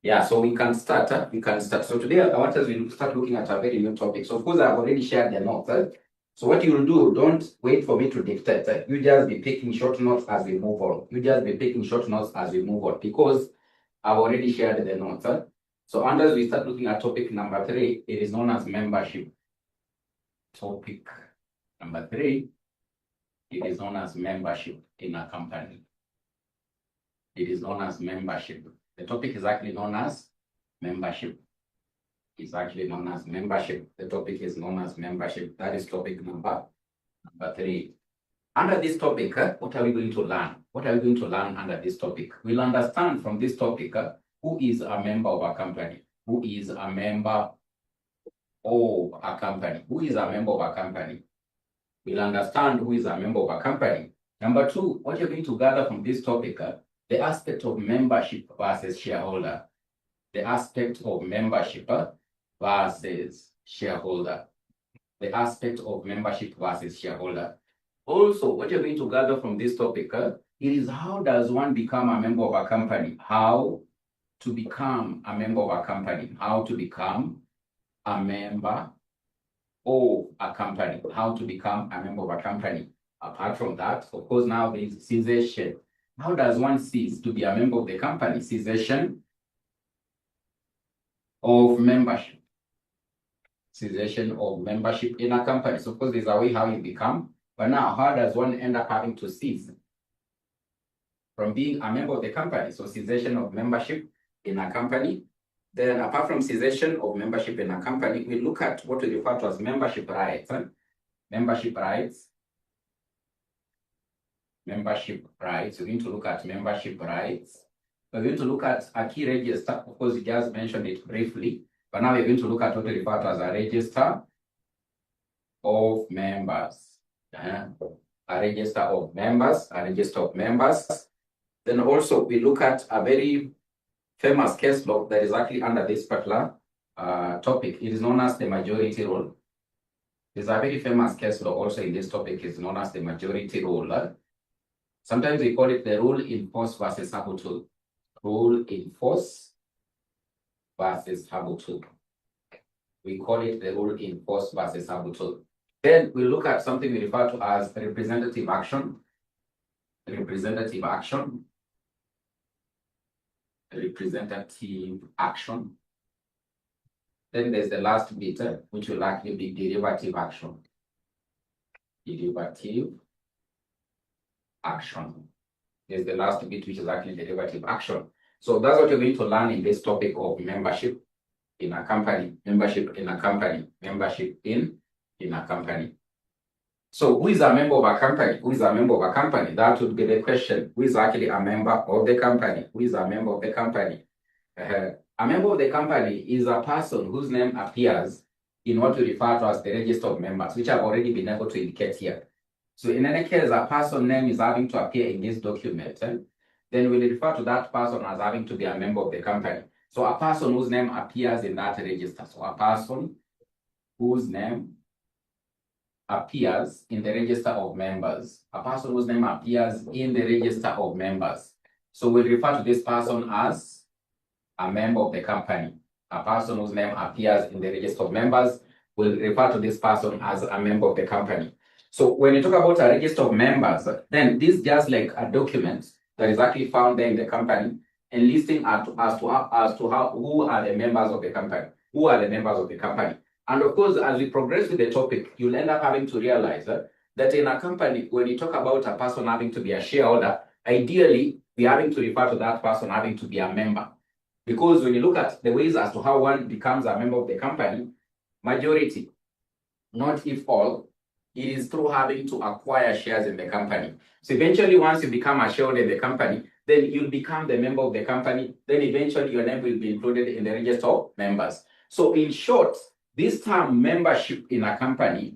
Yeah, so we can start. So today I want us to start looking at a very new topic. So of course I've already shared the notes. So what you will do, don't wait for me to dictate. You just be taking short notes as we move on. Because I've already shared the notes. So as we start looking at topic number 3, it is known as membership. Topic number 3, it is known as membership in a company. It is known as membership. The topic is actually known as membership. The topic is known as membership. That is topic number 3. Under this topic, what are we going to learn? What are we going to learn under this topic? We'll understand from this topic who is a member of a company. Who is a member of a company? Who is a member of a company? We'll understand who is a member of a company. Number 2, what you're going to gather from this topic, the aspect of membership versus shareholder. The aspect of membership versus shareholder. The aspect of membership versus shareholder. Also, what you're going to gather from this topic, it is how does one become a member of a company? How to become a member of a company. How to become a member of a company. How to become a member of a company. Apart from that, of course, now there is cessation. How does one cease to be a member of the company? Cessation of membership. Cessation of membership in a company. So of course, there's a way how you become. But now, how does one end up having to cease from being a member of the company? So cessation of membership in a company. Then apart from cessation of membership in a company, we look at what we refer to as membership rights. Membership rights. Membership rights. We're going to look at membership rights. We're going to look at a key register. Of course, we just mentioned it briefly. But now we're going to look at what we refer to as a register of members. A register of members. A register of members. Then also we look at a very famous case law that is actually under this particular topic. It is known as the majority rule. There's a very famous case law also in this topic. It's known as the majority rule. Sometimes we call it the rule in force versus habutu. Rule in force versus habutu. We call it the rule in force versus habutu. Then we look at something we refer to as representative action. Representative action. Representative action. Then there's the last bit, which will actually be derivative action. Derivative action. There's the last bit, which is actually derivative action. So that's what you're going to learn in this topic of membership in a company. Membership in a company. Membership in a company. So who is a member of a company? Who is a member of a company? That would be the question. Who is actually a member of the company? Who is a member of the company? A member of the company is a person whose name appears in what we refer to as the register of members, which I've already been able to indicate here. So in any case, a person's name is having to appear in this document. Then we'll refer to that person as having to be a member of the company. So a person whose name appears in that register. So a person whose name appears in the register of members. A person whose name appears in the register of members. So we'll refer to this person as a member of the company. A person whose name appears in the register of members will refer to this person as a member of the company. So when you talk about a register of members, then this is just like a document that is actually found there in the company and listing as to how who are the members of the company. Who are the members of the company? And of course, as we progress with the topic, you'll end up having to realize that in a company, when you talk about a person having to be a shareholder, ideally, we're having to refer to that person having to be a member. Because when you look at the ways as to how one becomes a member of the company, majority, not if all, it is through having to acquire shares in the company. So eventually, once you become a shareholder in the company, then you'll become the member of the company. Then eventually, your name will be included in the register of members. So in short, this term membership in a company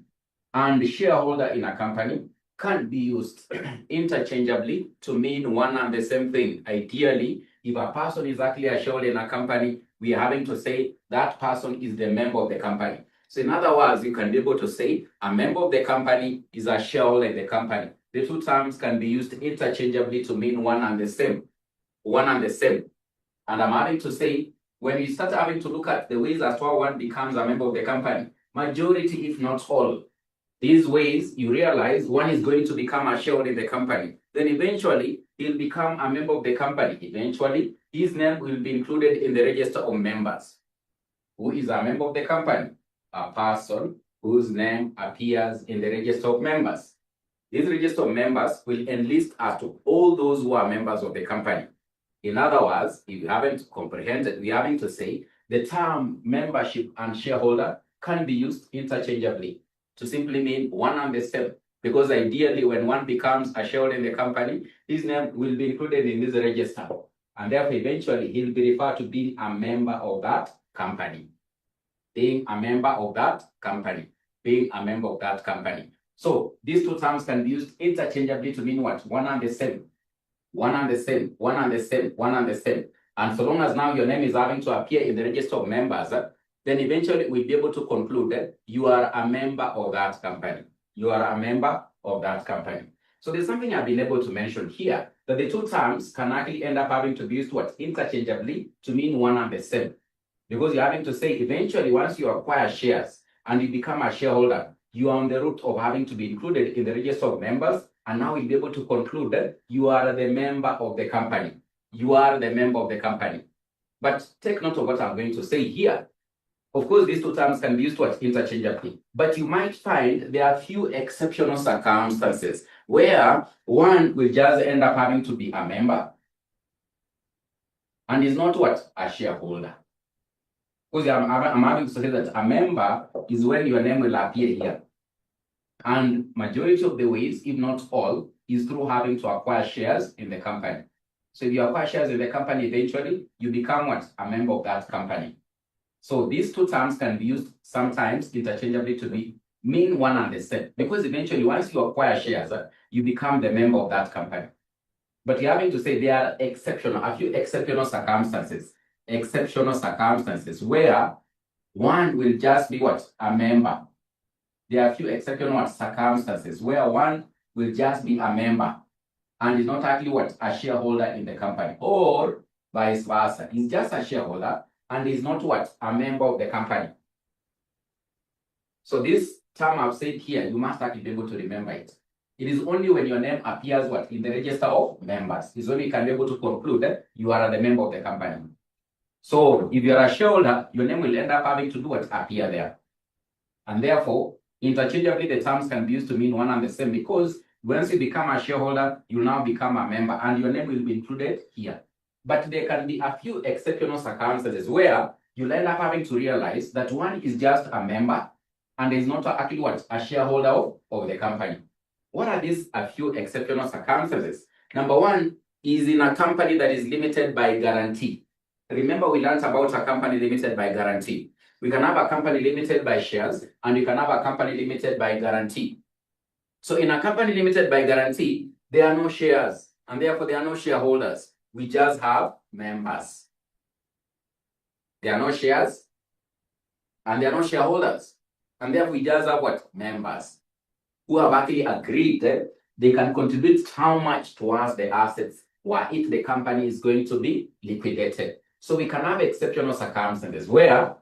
and shareholder in a company can be used interchangeably to mean one and the same thing. Ideally, if a person is actually a shareholder in a company, we are having to say that person is the member of the company. So in other words, you can be able to say a member of the company is a shareholder in the company. The two terms can be used interchangeably to mean one and the same. One and the same. And I'm having to say when you start having to look at the ways as to how one becomes a member of the company, majority, if not all, these ways, you realize one is going to become a shareholder in the company. Then eventually, he'll become a member of the company. Eventually, his name will be included in the register of members. Who is a member of the company? A person whose name appears in the register of members. This register of members will enlist as to all those who are members of the company. In other words, if you haven't comprehended, we're having to say the term membership and shareholder can be used interchangeably to simply mean one and the same. Because ideally, when one becomes a shareholder in the company, his name will be included in this register. And therefore, eventually, he'll be referred to being a member of that company. Being a member of that company. Being a member of that company. So these two terms can be used interchangeably to mean what? One and the same. One and the same. One and the same. One and the same. And so long as now your name is having to appear in the register of members, then eventually we'll be able to conclude that you are a member of that company. You are a member of that company. So there's something I've been able to mention here, that the two terms can actually end up having to be used what? Interchangeably to mean one and the same. Because you're having to say eventually once you acquire shares and you become a shareholder, you are on the route of having to be included in the register of members, and now we'll be able to conclude that you are the member of the company. You are the member of the company. But take note of what I'm going to say here. Of course, these two terms can be used interchangeably, but you might find there are few exceptional circumstances where one will just end up having to be a member and is not what? A shareholder. Because I'm having to say that a member is when your name will appear here. And majority of the ways, if not all, is through having to acquire shares in the company. So if you acquire shares in the company, eventually you become what? A member of that company. So these two terms can be used sometimes interchangeably to mean one and the same. Because eventually once you acquire shares, you become the member of that company. But you're having to say there are a few exceptional circumstances. Exceptional circumstances where one will just be what? A member. There are a few exceptional circumstances where one will just be a member and is not actually what? A shareholder in the company, or vice versa. He's just a shareholder and is not what? A member of the company. So this term I've said here, you must actually be able to remember it. It is only when your name appears what? In the register of members. It's only you can be able to conclude that you are the member of the company. So if you're a shareholder, your name will end up having to do what? Appear there. And therefore, interchangeably, the terms can be used to mean one and the same, because once you become a shareholder, you now become a member and your name will be included here. But there can be a few exceptional circumstances where you'll end up having to realize that one is just a member and is not actually what? A shareholder of the company. What are these a few exceptional circumstances? Number one is in a company that is limited by guarantee. Remember, we learned about a company limited by guarantee. We can have a company limited by shares, and we can have a company limited by guarantee. So in a company limited by guarantee, there are no shares, and therefore there are no shareholders. We just have members. There are no shares, and there are no shareholders. And therefore we just have what? Members who have actually agreed that they can contribute how much towards the assets were it the company is going to be liquidated. So we can have exceptional circumstances where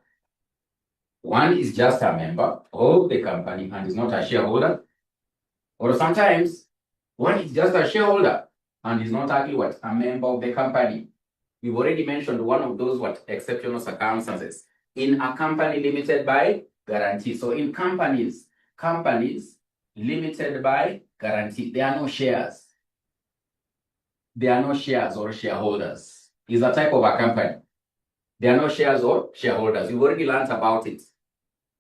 one is just a member of the company and is not a shareholder. Or sometimes one is just a shareholder and is not actually what? A member of the company. We've already mentioned one of those what? Exceptional circumstances in a company limited by guarantee. So in companies limited by guarantee, there are no shares. There are no shares or shareholders. It's a type of a company. There are no shares or shareholders. You've already learned about it.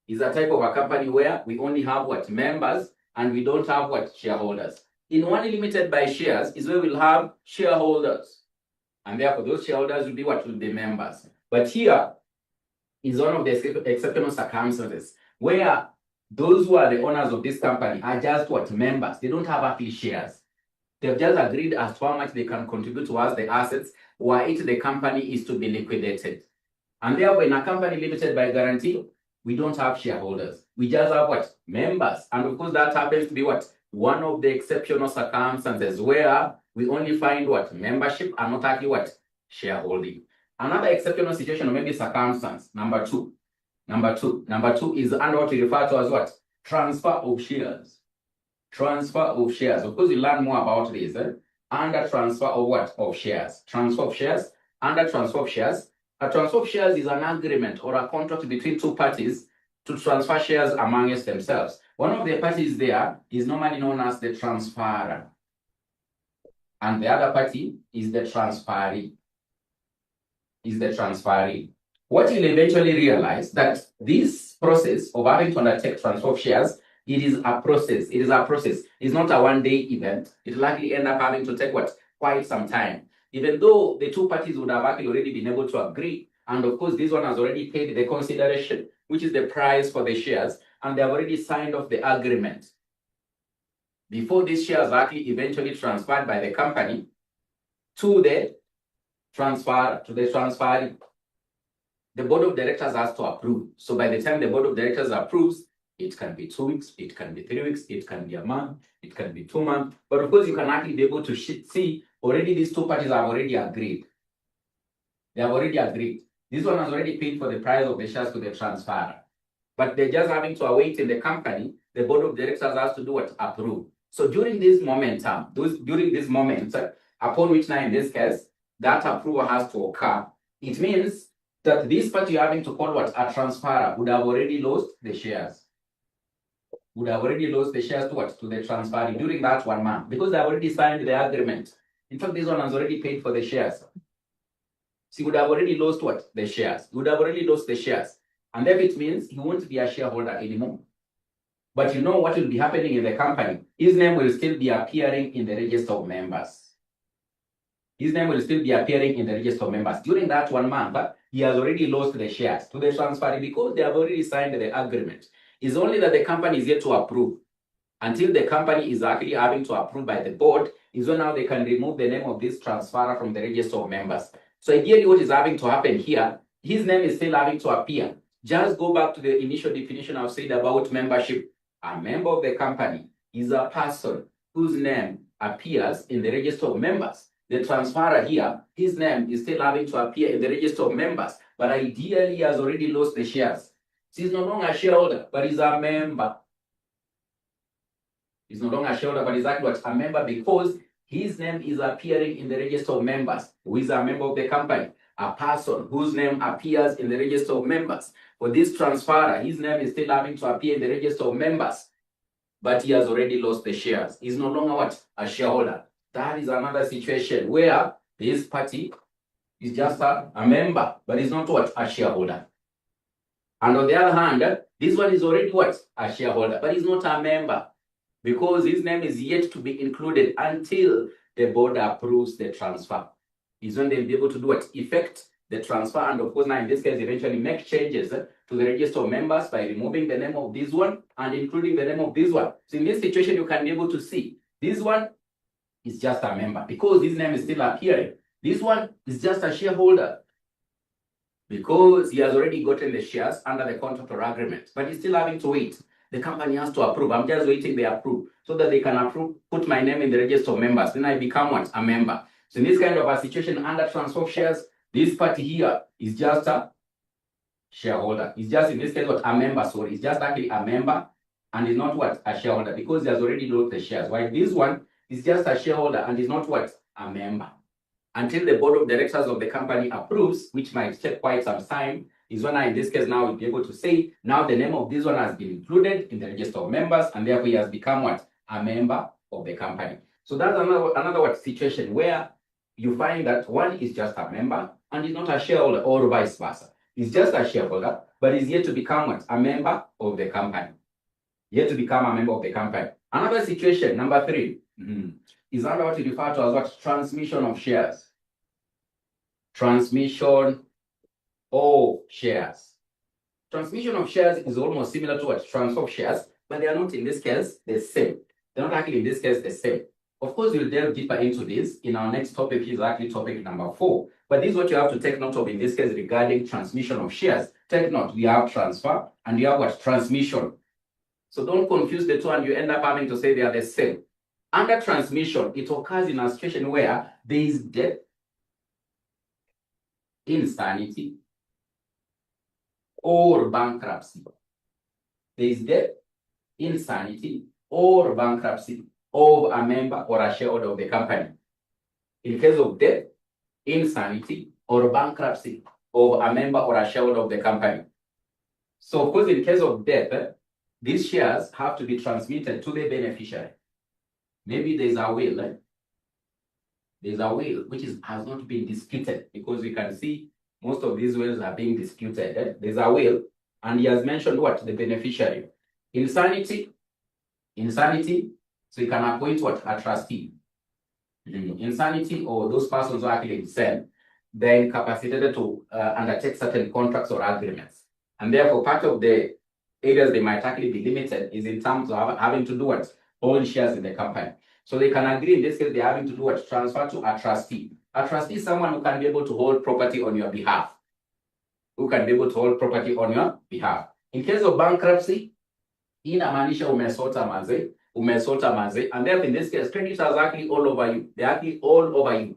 It's a type of a company where we only have what? Members, and we don't have what? Shareholders. In one limited by shares is where we'll have shareholders. And therefore those shareholders will be what? Will be members. But here is one of the exceptional circumstances where those who are the owners of this company are just what? Members. They don't have actually shares. They've just agreed as to how much they can contribute towards the assets were it the company is to be liquidated. And therefore, in a company limited by guarantee, we don't have shareholders. We just have what? Members. And of course, that happens to be what? One of the exceptional circumstances where we only find what? Membership and not actually what? Shareholding. Another exceptional situation or maybe circumstance, number two is under what we refer to as what? Transfer of shares. Transfer of shares. Of course, you learn more about this under transfer of what? Of shares. Transfer of shares. Under transfer of shares. A transfer of shares is an agreement or a contract between two parties to transfer shares amongst themselves. One of the parties there is normally known as the transferor, and the other party is the transferee. What you'll eventually realize that this process of having to undertake transfer of shares, it is a process. It's not a one-day event. It will likely end up having to take what? Quite some time. Even though the two parties would have actually already been able to agree, and of course this one has already paid the consideration, which is the price for the shares, and they have already signed off the agreement. Before these shares are actually eventually transferred by the company to the transferee, the board of directors has to approve. So by the time the board of directors approves, it can be 2 weeks, it can be 3 weeks, it can be a month, it can be 2 months. But of course, you can actually be able to see already these two parties have already agreed. They have already agreed. This one has already paid for the price of the shares to the transferor. But they're just having to await in the company. The board of directors has to do what? Approve. So during this moment, upon which now in this case, that approval has to occur, it means that this party you're having to call what? A transferor would have already lost the shares. To what? To the transferee during that 1 month, because they have already signed the agreement. In fact, this one has already paid for the shares. So he would have already lost what? The shares. He would have already lost the shares. And then it means he won't be a shareholder anymore. But you know what will be happening in the company? His name will still be appearing in the register of members. During that 1 month, he has already lost the shares to the transferee because they have already signed the agreement. It's only that the company is yet to approve. Until the company is actually having to approve by the board, is when now they can remove the name of this transferor from the register of members. So ideally what is having to happen here, his name is still having to appear. Just go back to the initial definition I've said about membership. A member of the company is a person whose name appears in the register of members. The transferor here, his name is still having to appear in the register of members, but ideally he has already lost the shares. So he's no longer a shareholder, but he's a member. He's no longer a shareholder, but he's actually a member because his name is appearing in the register of members. Who is a member of the company? A person whose name appears in the register of members. For this transferor, his name is still having to appear in the register of members, but he has already lost the shares. He's no longer what? A shareholder. That is another situation where this party is just a member, but he's not what? A shareholder. And on the other hand, this one is already what? A shareholder, but he's not a member because his name is yet to be included until the board approves the transfer. Is when they'll be able to do what? Effect the transfer, and of course now in this case eventually make changes to the register of members by removing the name of this one and including the name of this one. So in this situation you can be able to see this one is just a member because his name is still appearing. This one is just a shareholder because he has already gotten the shares under the contract or agreement, but he's still having to wait. The company has to approve. I'm just waiting they approve so that they can approve, put my name in the register of members. Then I become what? A member. So in this kind of a situation under transfer of shares, this party here is just a shareholder. It's just in this case what? A member. Sorry, it's just actually a member and is not what? A shareholder because he has already lost the shares. While this one is just a shareholder and is not what? A member. Until the board of directors of the company approves, which might take quite some time, is when I, in this case now, will be able to say, now the name of this one has been included in the register of members, and therefore he has become what? A member of the company. So that's another what? Situation where you find that one is just a member and is not a shareholder, or vice versa. He's just a shareholder, but is yet to become what? A member of the company. Yet to become a member of the company. Another situation, number 3, is under what we refer to as what? Transmission of shares. Transmission of shares. Transmission of shares is almost similar to what? Transfer of shares, but they are not in this case the same. They're not actually in this case the same. Of course, we'll delve deeper into this in our next topic, is actually topic number 4. But this is what you have to take note of in this case regarding transmission of shares. Take note, we have transfer and we have what? Transmission. So don't confuse the two and you end up having to say they are the same. Under transmission, it occurs in a situation where there is death. insanity, or bankruptcy. There is death, insanity, or bankruptcy of a member or a shareholder of the company. In case of death, insanity, or bankruptcy of a member or a shareholder of the company. So, of course, in case of death, these shares have to be transmitted to the beneficiary. Maybe there's a will. There's a will which has not been disputed, because we can see most of these wills are being disputed. There's a will, and he has mentioned what? The beneficiary. Insanity, so you can appoint what? A trustee. Insanity, or those persons who are actually insane, they're incapacitated to undertake certain contracts or agreements. And therefore, part of the areas they might actually be limited is in terms of having to do what? Hold shares in the company. So they can agree, in this case, they're having to do what? Transfer to a trustee. A trustee is someone who can be able to hold property on your behalf. In case of bankruptcy, inamaanisha umesota maze, and therefore in this case, creditors are actually all over you. They're actually all over you.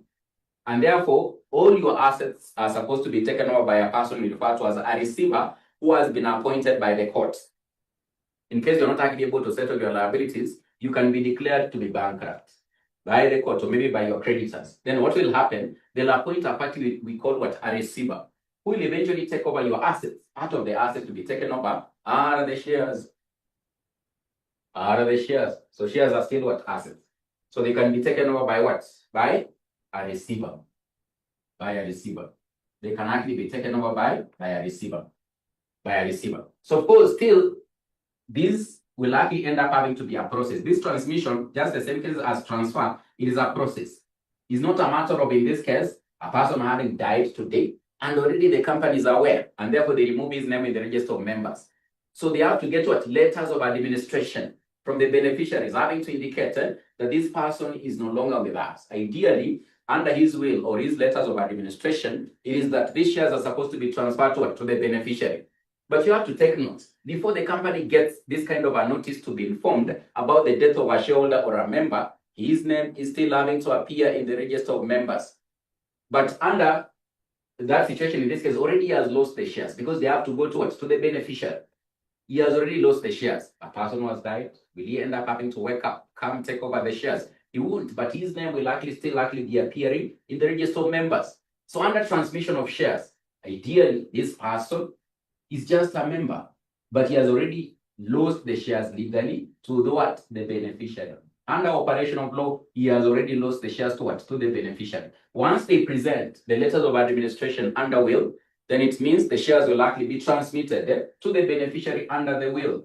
And therefore, all your assets are supposed to be taken over by a person we refer to as a receiver who has been appointed by the court. In case you're not actually able to settle your liabilities, you can be declared to be bankrupt by the court or maybe by your creditors. Then what will happen? They'll appoint a party we call what? A receiver, who will eventually take over your assets. Part of the assets to be taken over are the shares. So shares are still what? Assets. So they can be taken over by what? By a receiver. They can actually be taken over by a receiver. So of course, still, these will actually end up having to be a process. This transmission, just the same case as transfer, it is a process. It's not a matter of, in this case, a person having died today, and already the company is aware, and therefore they remove his name in the register of members. So they have to get what? Letters of administration from the beneficiaries, having to indicate that this person is no longer with us. Ideally, under his will or his letters of administration, it is that these shares are supposed to be transferred to the beneficiary. But you have to take note, before the company gets this kind of a notice to be informed about the death of a shareholder or a member, his name is still having to appear in the register of members. But under that situation, in this case, already has lost the shares, because they have to go to the beneficiary. He has already lost the shares. A person who has died, will he end up having to wake up, come take over the shares? He won't, but his name will still be appearing in the register of members. So under transmission of shares, ideally, this person is just a member, but he has already lost the shares legally to the beneficiary. Under operation of law, he has already lost the shares to the beneficiary. Once they present the letters of administration under will, then it means the shares will actually be transmitted to the beneficiary under the will.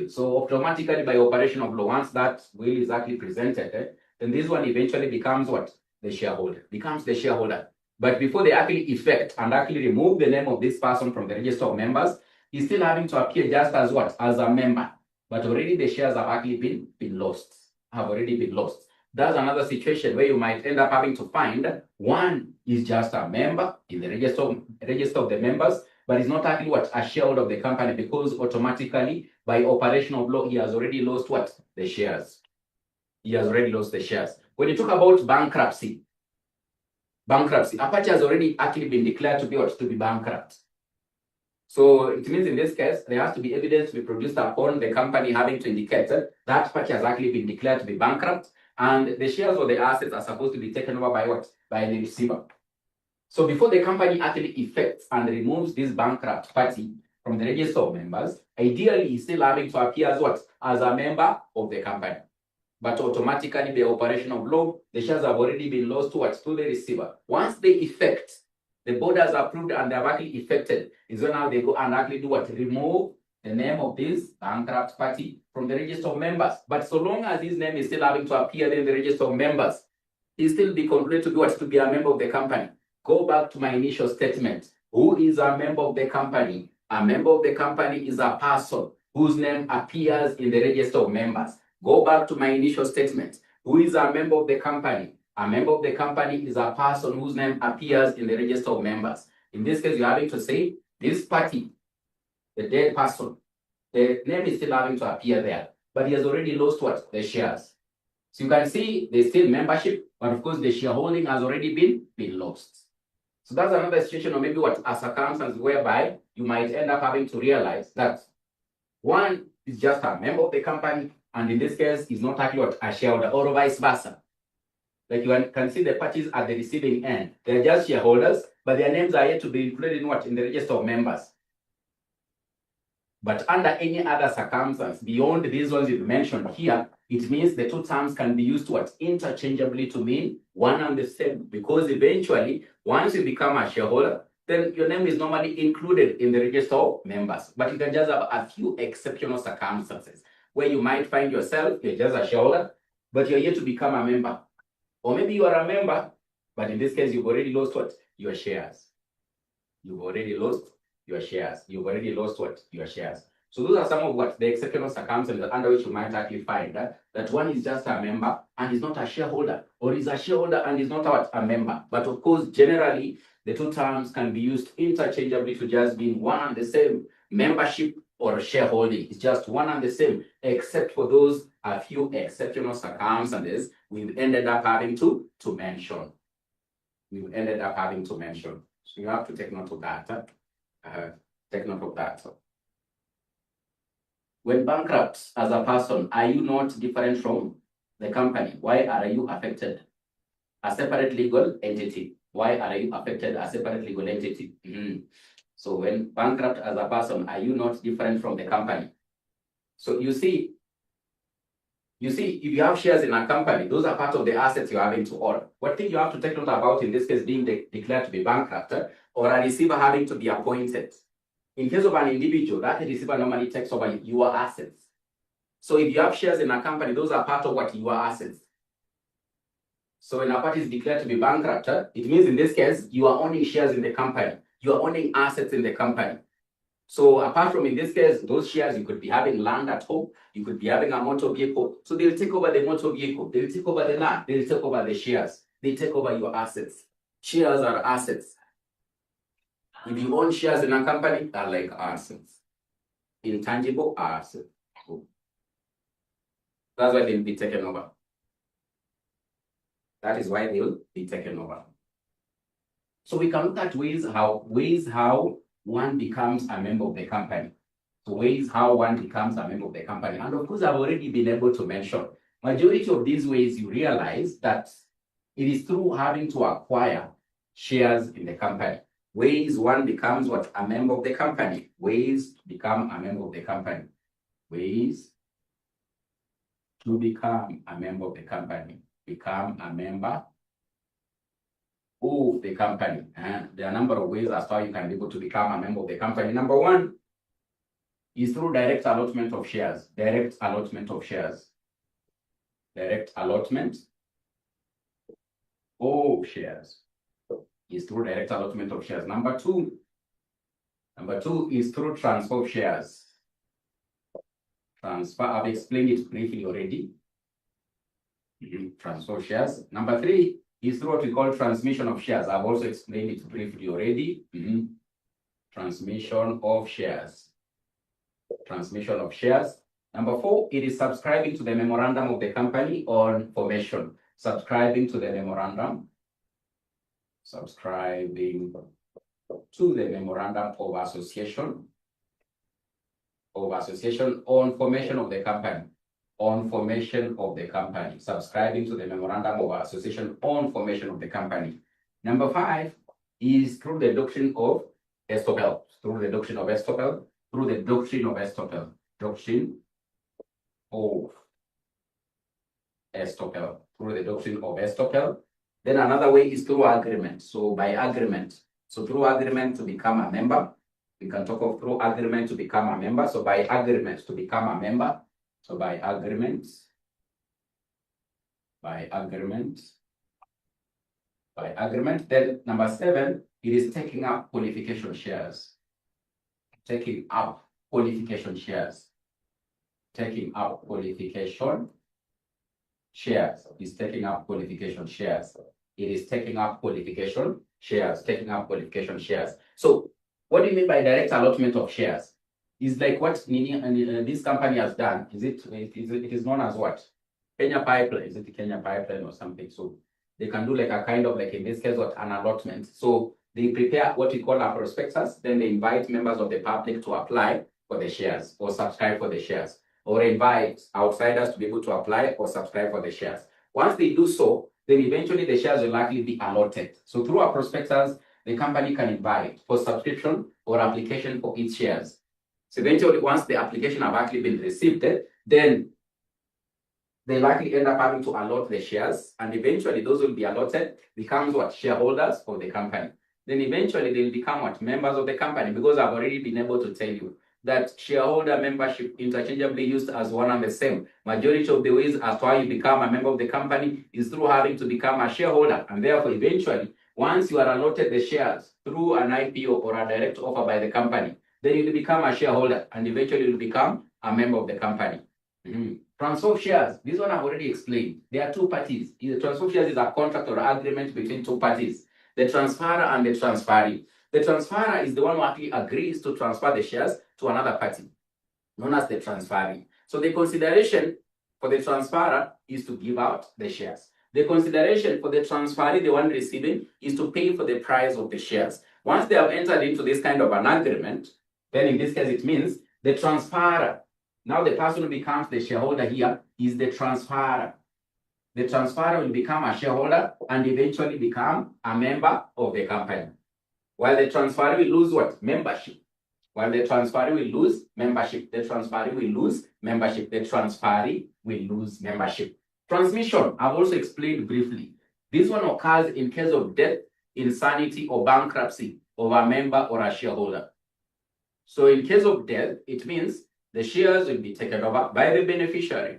So automatically, by operation of law, once that will is actually presented, then this one eventually becomes the shareholder. But before they actually effect and actually remove the name of this person from the register of members, he's still having to appear just as as a member. But already the shares have actually been lost. That's another situation where you might end up having to find one is just a member in the register of the members, but is not actually a shareholder of the company, because automatically, by operation of law, he has already lost the shares. When you talk about bankruptcy, a party has already actually been declared to be bankrupt. So it means in this case, there has to be evidence to be produced upon the company having to indicate that party has actually been declared to be bankrupt, and the shares or the assets are supposed to be taken over by the receiver. So before the company actually effects and removes this bankrupt party from the register of members, ideally he's still having to appear as a member of the company. But automatically, the operation of law, the shares have already been lost to the receiver. Once they effect, the board has approved and they have actually effected, is when now they go and actually remove the name of this bankrupt party from the register of members. But so long as his name is still having to appear in the register of members, he still be concluded to be a member of the company. Go back to my initial statement. Who is a member of the company? A member of the company is a person whose name appears in the register of members. Go back to my initial statement. Who is a member of the company? A member of the company is a person whose name appears in the register of members. In this case, you're having to say this party, the dead person, the name is still having to appear there, but he has already lost the shares. So you can see there's still membership, but of course the shareholding has already been lost. So that's another situation, or maybe what a circumstance whereby you might end up having to realize that one is just a member of the company, and in this case is not actually what a shareholder, or vice versa. Like you can see the parties at the receiving end, they're just shareholders, but their names are yet to be included in what? In the register of members. But under any other circumstance beyond these ones you've mentioned here, it means the two terms can be used what? Interchangeably to mean one and the same, because eventually, once you become a shareholder, then your name is normally included in the register of members. But you can just have a few exceptional circumstances where you might find yourself, you're just a shareholder, but you're yet to become a member. Or maybe you are a member, but in this case, you've already lost what? Your shares. You've already lost your shares. You've already lost what? Your shares. So those are some of what the exceptional circumstances under which you might actually find that one is just a member and is not a shareholder, or is a shareholder and is not what? A member. But of course, generally, the two terms can be used interchangeably to just mean one and the same. Membership or shareholding is just one and the same, except for those a few exceptional circumstances we've ended up having to mention. We've ended up having to mention. So you have to take note of that. Take note of that. When bankrupt as a person, are you not different from the company? Why are you affected? A separate legal entity. Why are you affected? A separate legal entity. So when bankrupt as a person, are you not different from the company? So you see, if you have shares in a company, those are part of the assets you're having to own. What thing you have to take note about in this case being declared to be bankrupt, or a receiver having to be appointed. In case of an individual, that receiver normally takes over your assets. So if you have shares in a company, those are part of what? Your assets. So when a party is declared to be bankrupt, it means in this case, you are owning shares in the company. You are owning assets in the company. So apart from, in this case, those shares, you could be having land at home, you could be having a motor vehicle. So they'll take over the motor vehicle, they'll take over the land, they'll take over the shares, they take over your assets. Shares are assets. If you own shares in a company, are like assets. Intangible assets. That's why they'll be taken over. That is why they'll be taken over. So we can look at ways how one becomes a member of the company. So ways how one becomes a member of the company. And of course, I've already been able to mention majority of these ways. You realize that it is through having to acquire shares in the company. Ways one becomes what? A member of the company. Ways to become a member of the company. Ways to become a member of the company. Become a member of the company. And there are a number of ways as to how you can be able to become a member of the company. Number one is through direct allotment of shares. Direct allotment of shares. Direct allotment of shares is through direct allotment of shares. Number two is through transfer of shares. Transfer, I've explained it briefly already. Transfer of shares. Number three is through what we call transmission of shares. I've also explained it briefly already. Transmission of shares. Transmission of shares. Number four, it is subscribing to the memorandum of the company on formation. Subscribing to the memorandum. Subscribing to the memorandum of association. On formation of the company. On formation of the company. Subscribing to the memorandum of association on formation of the company. Number five is through the doctrine of estoppel. Through the doctrine of estoppel. Through the doctrine of estoppel. Doctrine of estoppel. Through the doctrine of estoppel. Then another way is through agreement. So by agreement. So through agreement to become a member. We can talk of through agreement to become a member. So by agreement to become a member. So by agreement. Then number seven, it is taking up qualification shares. Taking up qualification shares. Taking up qualification shares. Is taking up qualification shares. It is taking up qualification shares. Taking up qualification shares. So what do you mean by direct allotment of shares? Is like what this company has done. It is known as what? Kenya Pipeline. Is it the Kenya Pipeline or something? So they can do like a kind of like in this case what an allotment. So they prepare what we call a prospectus, then they invite members of the public to apply for the shares or subscribe for the shares, or invite outsiders to be able to apply or subscribe for the shares. Once they do so, then eventually the shares will likely be allotted. So through a prospectus, the company can invite for subscription or application for its shares. So eventually, once the application have actually been received, then they likely end up having to allot the shares, and eventually those will be allotted becomes what? Shareholders of the company. Then eventually they will become what? Members of the company, because I've already been able to tell you that shareholder membership interchangeably used as one and the same. Majority of the ways as to how you become a member of the company is through having to become a shareholder, and therefore eventually, once you are allotted the shares through an IPO or a direct offer by the company, then you will become a shareholder, and eventually you will become a member of the company. Transfer of shares, this one I've already explained. There are two parties. The transfer of shares is a contract or agreement between two parties, the transferor and the transferee. The transferor is the one who actually agrees to transfer the shares to another party, known as the transferee. So the consideration for the transferor is to give out the shares. The consideration for the transferee, the one receiving, is to pay for the price of the shares. Once they have entered into this kind of an agreement, then in this case it means the transferor, now the person who becomes the shareholder here is the transferor. The transferor will become a shareholder and eventually become a member of the company. While the transferee will lose what? Membership. While the transferee will lose membership, the transferee will lose membership, the transferee will lose membership. Transmission, I've also explained briefly. This one occurs in case of death, insanity, or bankruptcy of a member or a shareholder. So in case of death, it means the shares will be taken over by the beneficiary.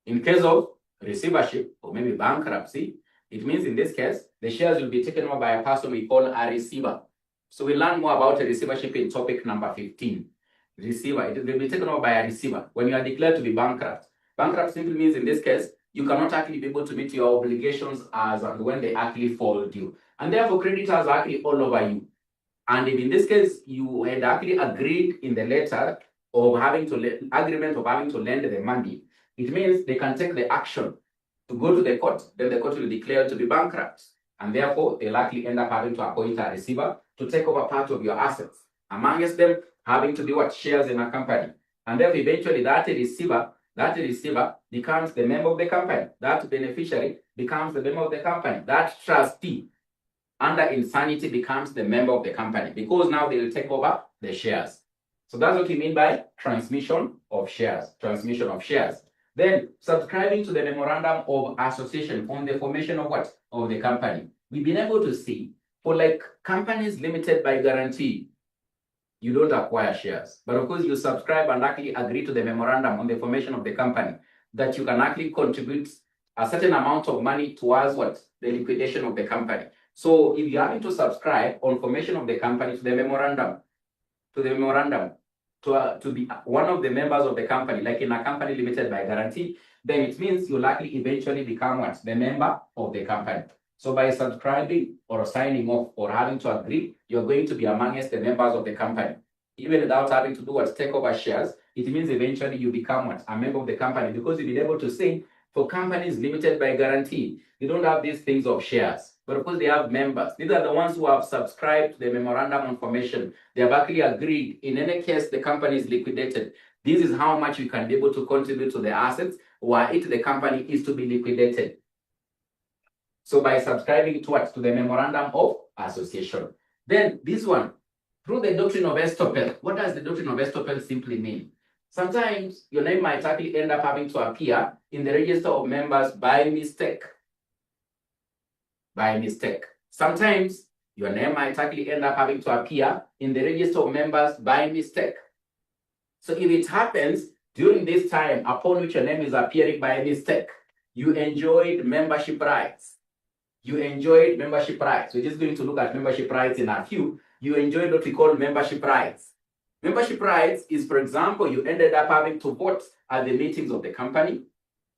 In case of receivership or maybe bankruptcy, it means in this case, the shares will be taken over by a person we call a receiver. So we learn more about a receivership in topic number 15. Receiver, it will be taken over by a receiver when you are declared to be bankrupt. Bankrupt simply means in this case, you cannot actually be able to meet your obligations as and when they actually fall due. And therefore, creditors are actually all over you. And if in this case, you had actually agreed in the letter of having to agreement of having to lend the money, it means they can take the action to go to the court. Then the court will declare to be bankrupt. And therefore, they'll likely end up having to appoint a receiver to take over part of your assets. Amongst them, having to be what? Shares in a company. And then eventually that receiver becomes the member of the company. That beneficiary becomes the member of the company. That trustee under insanity becomes the member of the company, because now they will take over the shares. So that's what we mean by transmission of shares. Transmission of shares. Then subscribing to the memorandum of association on the formation of what? Of the company. We've been able to see for like companies limited by guarantee, you don't acquire shares. But of course, you subscribe and actually agree to the memorandum on the formation of the company that you can actually contribute a certain amount of money towards what? The liquidation of the company. So if you're having to subscribe on formation of the company to the memorandum, to be one of the members of the company, like in a company limited by guarantee, then it means you likely eventually become what? The member of the company. So by subscribing or signing off or having to agree, you're going to be amongst the members of the company. Even without having to do what? Take over shares, it means eventually you become what? A member of the company, because you'll be able to say, for companies limited by guarantee, they don't have these things of shares. But of course, they have members. These are the ones who have subscribed to the memorandum on formation. They have actually agreed. In any case, the company is liquidated. This is how much you can be able to contribute to the assets, were it the company is to be liquidated. So by subscribing to what? To the memorandum of association. Then this one, through the doctrine of estoppel. What does the doctrine of estoppel simply mean? Sometimes your name might actually end up having to appear in the register of members by mistake. By mistake. Sometimes your name might actually end up having to appear in the register of members by mistake. So if it happens during this time upon which your name is appearing by mistake, you enjoyed membership rights. You enjoyed membership rights. We're just going to look at membership rights in a few. You enjoyed what we call membership rights. Membership rights is, for example, you ended up having to vote at the meetings of the company.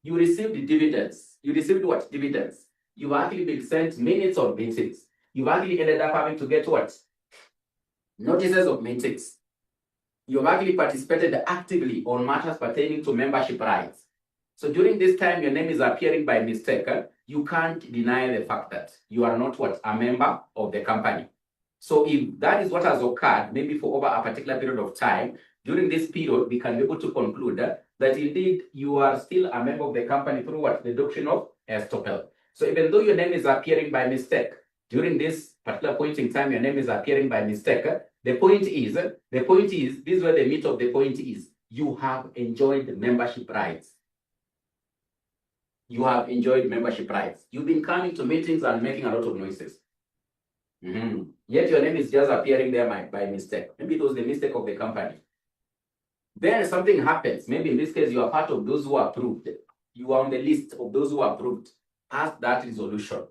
You received dividends. You received what? Dividends. You've actually been sent minutes of meetings. You've actually ended up having to get what? Notices of meetings. You've actually participated actively on matters pertaining to membership rights. So during this time, your name is appearing by mistake. You can't deny the fact that you are not what? A member of the company. So if that is what has occurred, maybe for over a particular period of time, during this period, we can be able to conclude that indeed you are still a member of the company through what? The doctrine of estoppel. So even though your name is appearing by mistake, during this particular point in time, your name is appearing by mistake, the point is, this is where the meat of the point is, you have enjoyed membership rights. You have enjoyed membership rights. You've been coming to meetings and making a lot of noises. Yet your name is just appearing there by mistake. Maybe it was the mistake of the company. Then something happens. Maybe in this case, you are part of those who are approved. You are on the list of those who are approved past that resolution.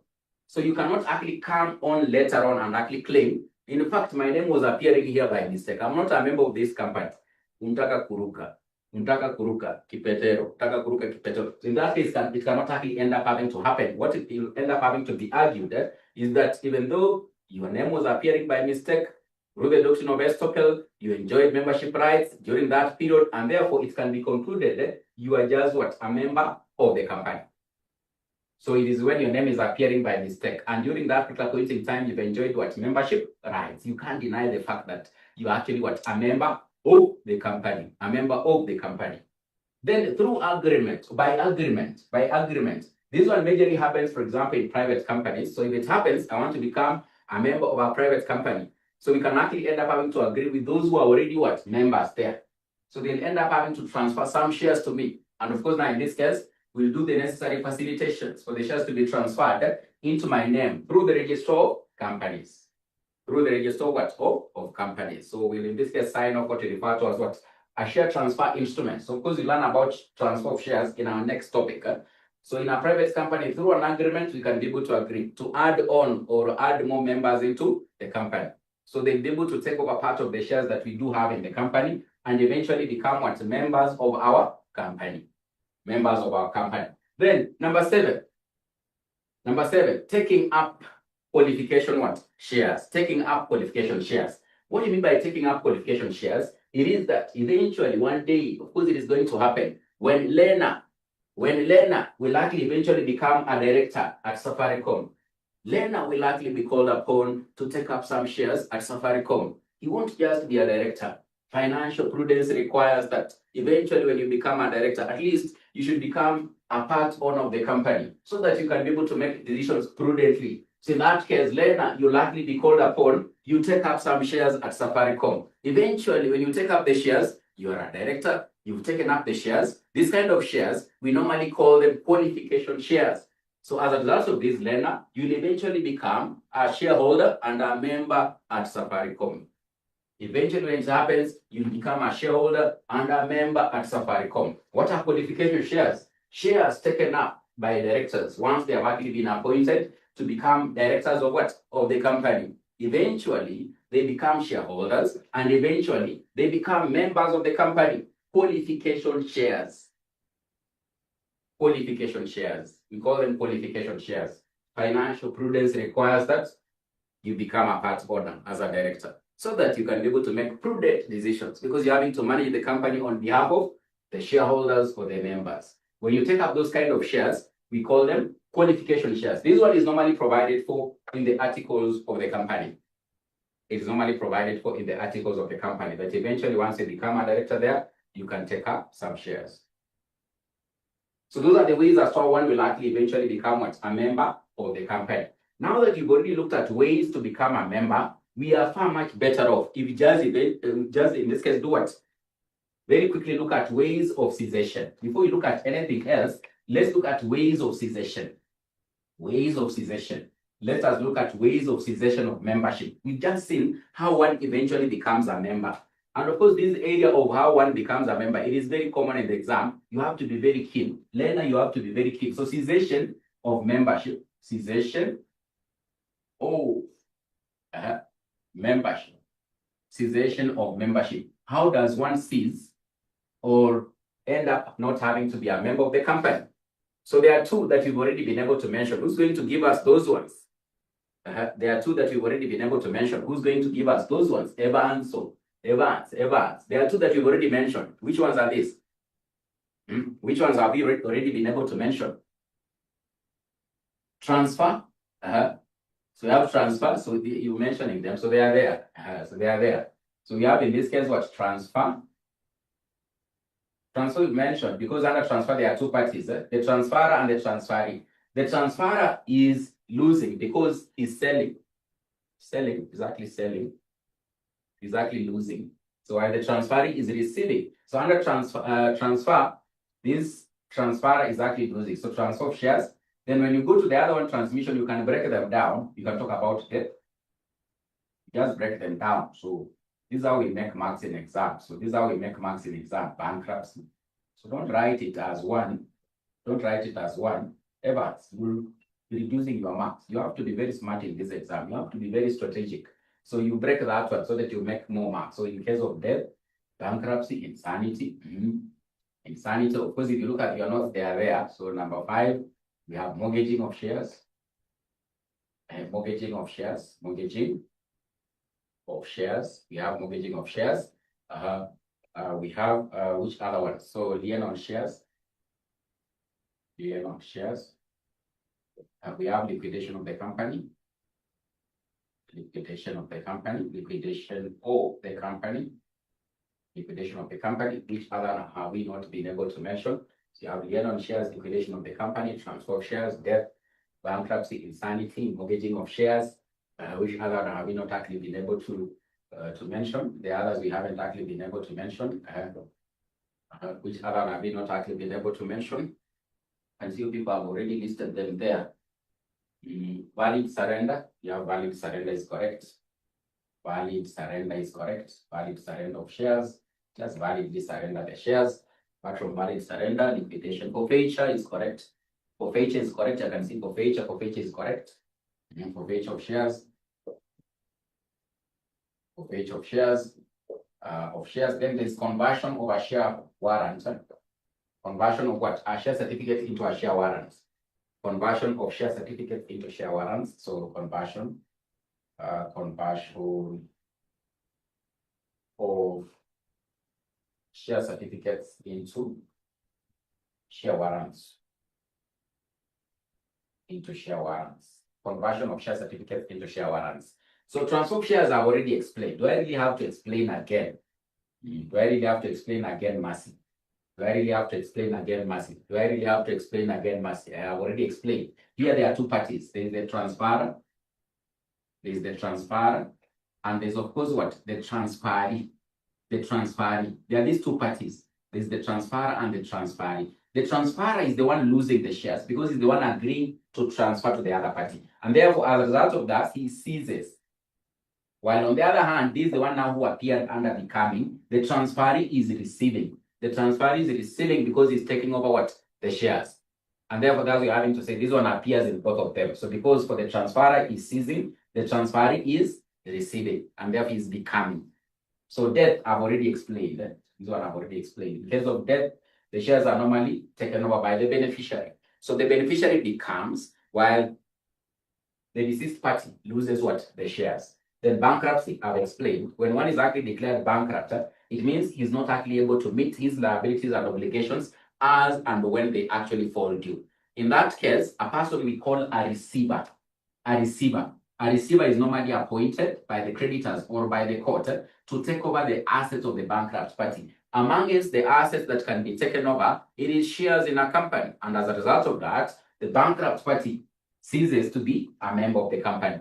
So you cannot actually come on later on and actually claim, in fact, my name was appearing here by mistake. I'm not a member of this company. Untaka kuruka kipetero. So in that case, it cannot actually end up having to happen. What it will end up having to be argued is that even though your name was appearing by mistake, through the doctrine of estoppel, you enjoyed membership rights during that period, and therefore it can be concluded you are just what? A member of the company. So it is when your name is appearing by mistake, and during that particular point in time, you've enjoyed what? Membership rights. You can't deny the fact that you are actually what? A member of the company. A member of the company. Then through agreement, by agreement, this one majorly happens, for example, in private companies. So if it happens, I want to become a member of a private company. So we can actually end up having to agree with those who are already what? Members there. So they'll end up having to transfer some shares to me. And of course, now in this case, we'll do the necessary facilitations for the shares to be transferred into my name through the register of companies. Through the register what? Of companies. So we'll in this case sign off what we refer to as what? A share transfer instrument. So of course, we learn about transfer of shares in our next topic. So in a private company, through an agreement, we can be able to agree to add on or add more members into the company. So they'll be able to take over part of the shares that we do have in the company and eventually become what? Members of our company. Members of our company. Then number seven, taking up qualification what? Shares. Taking up qualification shares. What do you mean by taking up qualification shares? It is that eventually one day, of course, it is going to happen when Lena will actually eventually become a director at Safaricom. Lena will likely be called upon to take up some shares at Safaricom. He won't just be a director. Financial prudence requires that eventually when you become a director, at least you should become a part owner of the company so that you can be able to make decisions prudently. So in that case, Lena, you'll likely be called upon, you take up some shares at Safaricom. Eventually, when you take up the shares, you are a director, you've taken up the shares. This kind of shares, we normally call them qualification shares. So as a result of this, Lena, you'll eventually become a shareholder and a member at Safaricom. Eventually, when it happens, you'll become a shareholder and a member at Safaricom. What are qualification shares? Shares taken up by directors once they have actually been appointed to become directors of what? Of the company. Eventually, they become shareholders and eventually they become members of the company. Qualification shares. Qualification shares. We call them qualification shares. Financial prudence requires that you become a part owner as a director so that you can be able to make prudent decisions because you're having to manage the company on behalf of the shareholders or the members. When you take up those kind of shares, we call them qualification shares. This one is normally provided for in the articles of the company. It is normally provided for in the articles of the company that eventually once you become a director there, you can take up some shares. So those are the ways as to how one will actually eventually become what? A member of the company. Now that you've already looked at ways to become a member, we are far much better off if you just in this case do what? Very quickly look at ways of cessation. Before you look at anything else, let's look at ways of cessation. Ways of cessation. Let us look at ways of cessation of membership. We've just seen how one eventually becomes a member. And of course, this area of how one becomes a member, it is very common in the exam. You have to be very keen. Learner, you have to be very keen. So cessation of membership. Cessation of membership. Cessation of membership. How does one cease or end up not having to be a member of the company? So there are two that you've already been able to mention. Who's going to give us those ones? There are two that you've already been able to mention. Who's going to give us those ones? Evans. There are two that you've already mentioned. Which ones are these? Which ones have you already been able to mention? Transfer So we have transfer, so you're mentioning them, so they are there. So they are there. So we have in this case what? Transfer. Transfer you mentioned, because under transfer there are two parties, the transferor and the transferee. The transferor is losing because he's selling. Selling, exactly losing. So while the transferee is receiving. So under transfer, this transferor is actually losing. So transfer of shares. Then when you go to the other one, transmission, you can break them down. You can talk about it. Just break them down. So this is how we make marks in exam. So this is how we make marks in exam, bankruptcy. So don't write it as one. Don't write it as one. Ever will be reducing your marks. You have to be very smart in this exam. You have to be very strategic. So you break that one so that you make more marks. So in case of death, bankruptcy, insanity, insanity. Of course, if you look at your notes, they are there. So number 5, we have mortgaging of shares. Mortgaging of shares. Mortgaging of shares. We have mortgaging of shares. We have which other one? So lien on shares. Lien on shares. We have liquidation of the company. Liquidation of the company. Liquidation of the company. Liquidation of the company. Which other have we not been able to mention? So you have lien on shares, liquidation of the company, transfer of shares, death, bankruptcy, insanity, mortgaging of shares. Which other have we not actually been able to mention? The others we haven't actually been able to mention. Which other have we not actually been able to mention? And see, people have already listed them there. Valid surrender. Yeah, valid surrender is correct. Valid surrender is correct. Valid surrender of shares. Just validly surrender the shares. Apart from valid surrender, liquidation. Forfeiture is correct. Forfeiture is correct. I can see forfeiture. Forfeiture is correct. Forfeiture of shares. Forfeiture of shares. Then there's conversion of a share warrant. Conversion of what? A share certificate into a share warrant. Conversion of share certificate into share warrants. So conversion of share certificates into share warrants. Conversion of share certificates into share warrants. So transfer of shares I've already explained. Do I really have to explain again? Do I really have to explain again, Mercy? Do I really have to explain again, Mercy? Do I really have to explain again, Mercy? I have already explained. Here there are two parties. There is the transferor. There is the transferor. And there's of course what? The transferee. The transferee. There are these two parties. There's the transferor and the transferee. The transferor is the one losing the shares because he's the one agreeing to transfer to the other party. And therefore, as a result of that, he seizes. While on the other hand, this is the one now who appeared under becoming. The transferee is receiving. The transferee is receiving because he's taking over what? The shares. And therefore, that's what you're having to say. This one appears in both of them. So because for the transferor is seizing, the transferee is receiving. And therefore, he's becoming. So death, I've already explained. This one I've already explained. In case of death, the shares are normally taken over by the beneficiary. So the beneficiary becomes, while the deceased party loses what? The shares. Then bankruptcy, I've explained. When one is actually declared bankrupt, it means he's not actually able to meet his liabilities and obligations as and when they actually fall due. In that case, a person we call a receiver. A receiver. A receiver is normally appointed by the creditors or by the court to take over the assets of the bankrupt party. Amongst the assets that can be taken over, it is shares in a company. And as a result of that, the bankrupt party ceases to be a member of the company.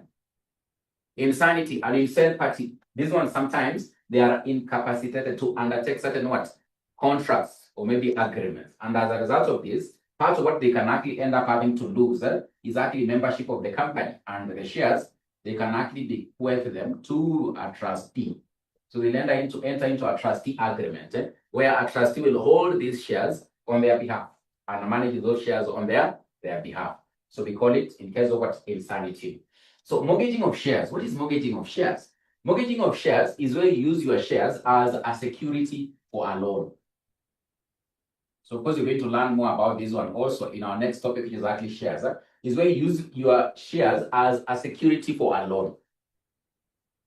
Insanity, an insane party. These ones sometimes they are incapacitated to undertake certain what? Contracts or maybe agreements. And as a result of this, part of what they can actually end up having to lose is actually membership of the company. And the shares, they can actually bequeath them to a trustee. So they'll enter into a trustee agreement where a trustee will hold these shares on their behalf and manage those shares on their behalf. So we call it, in case of what? Insanity. So mortgaging of shares. What is mortgaging of shares? Mortgaging of shares is where you use your shares as a security for a loan. So of course you're going to learn more about this one also in our next topic, which is actually shares. Is where you use your shares as a security for a loan.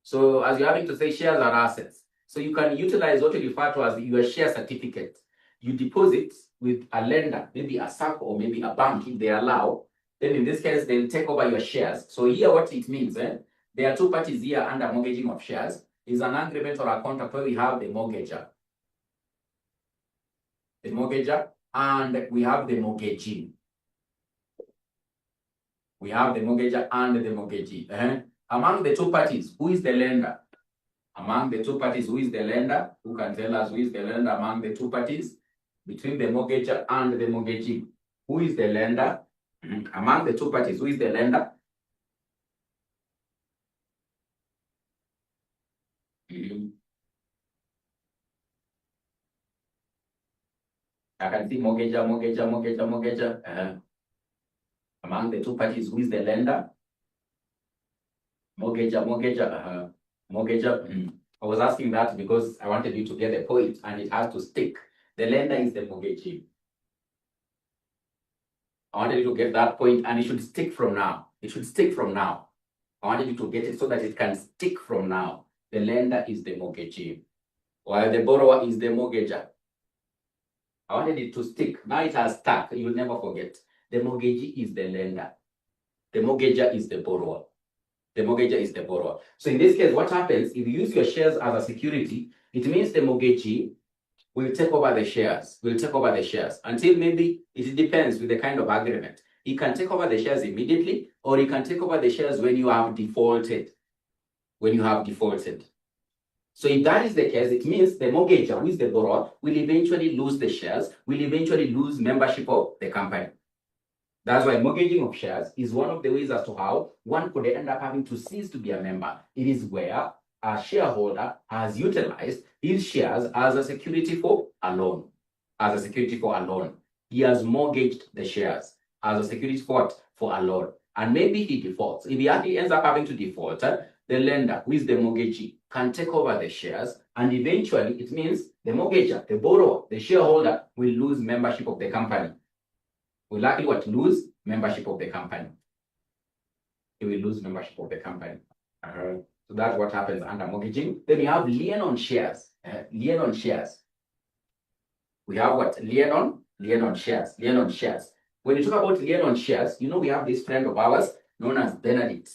So as you're having to say, shares are assets. So you can utilize what you refer to as your share certificate. You deposit with a lender, maybe a SACCO or maybe a bank if they allow. then in this case, they'll take over your shares. So here what it means, there are two parties here under mortgaging of shares. Is an agreement or a contract where we have the mortgager. The mortgager, and we have the mortgagee. We have the mortgager and the mortgagee. Among the two parties, who is the lender? Among the two parties, who is the lender? Who can tell us who is the lender among the two parties? Between the mortgager and the mortgagee. Who is the lender? Among the two parties, who is the lender? I can see mortgager. Among the two parties, who is the lender? Mortgager. I was asking that because I wanted you to get the point and it has to stick. The lender is the mortgagee. I wanted you to get that point and it should stick from now. It should stick from now. I wanted you to get it so that it can stick from now. The lender is the mortgagee, while the borrower is the mortgager. I wanted it to stick. Now it has stuck. You will never forget. The mortgagee is the lender. The mortgager is the borrower. The mortgager is the borrower. So in this case, what happens, if you use your shares as a security, it means the mortgagee will take over the shares. Until maybe, it depends with the kind of agreement. He can take over the shares immediately, or he can take over the shares when you have defaulted. So if that is the case, it means the mortgager, who is the borrower, will eventually lose the shares, will eventually lose membership of the company. That's why mortgaging of shares is one of the ways as to how one could end up having to cease to be a member. It is where a shareholder has utilized his shares as a security for a loan. He has mortgaged the shares as a security for a loan. And maybe he defaults. If he actually ends up having to default, the lender, who is the mortgagee, can take over the shares, and eventually it means the mortgager, the borrower, the shareholder will lose membership of the company. Will likely lose membership of the company. He will lose membership of the company. So that's what happens under mortgaging. Then we have lien on shares. We have what? Lien on shares. When you talk about lien on shares, we have this friend of ours known as Benedict.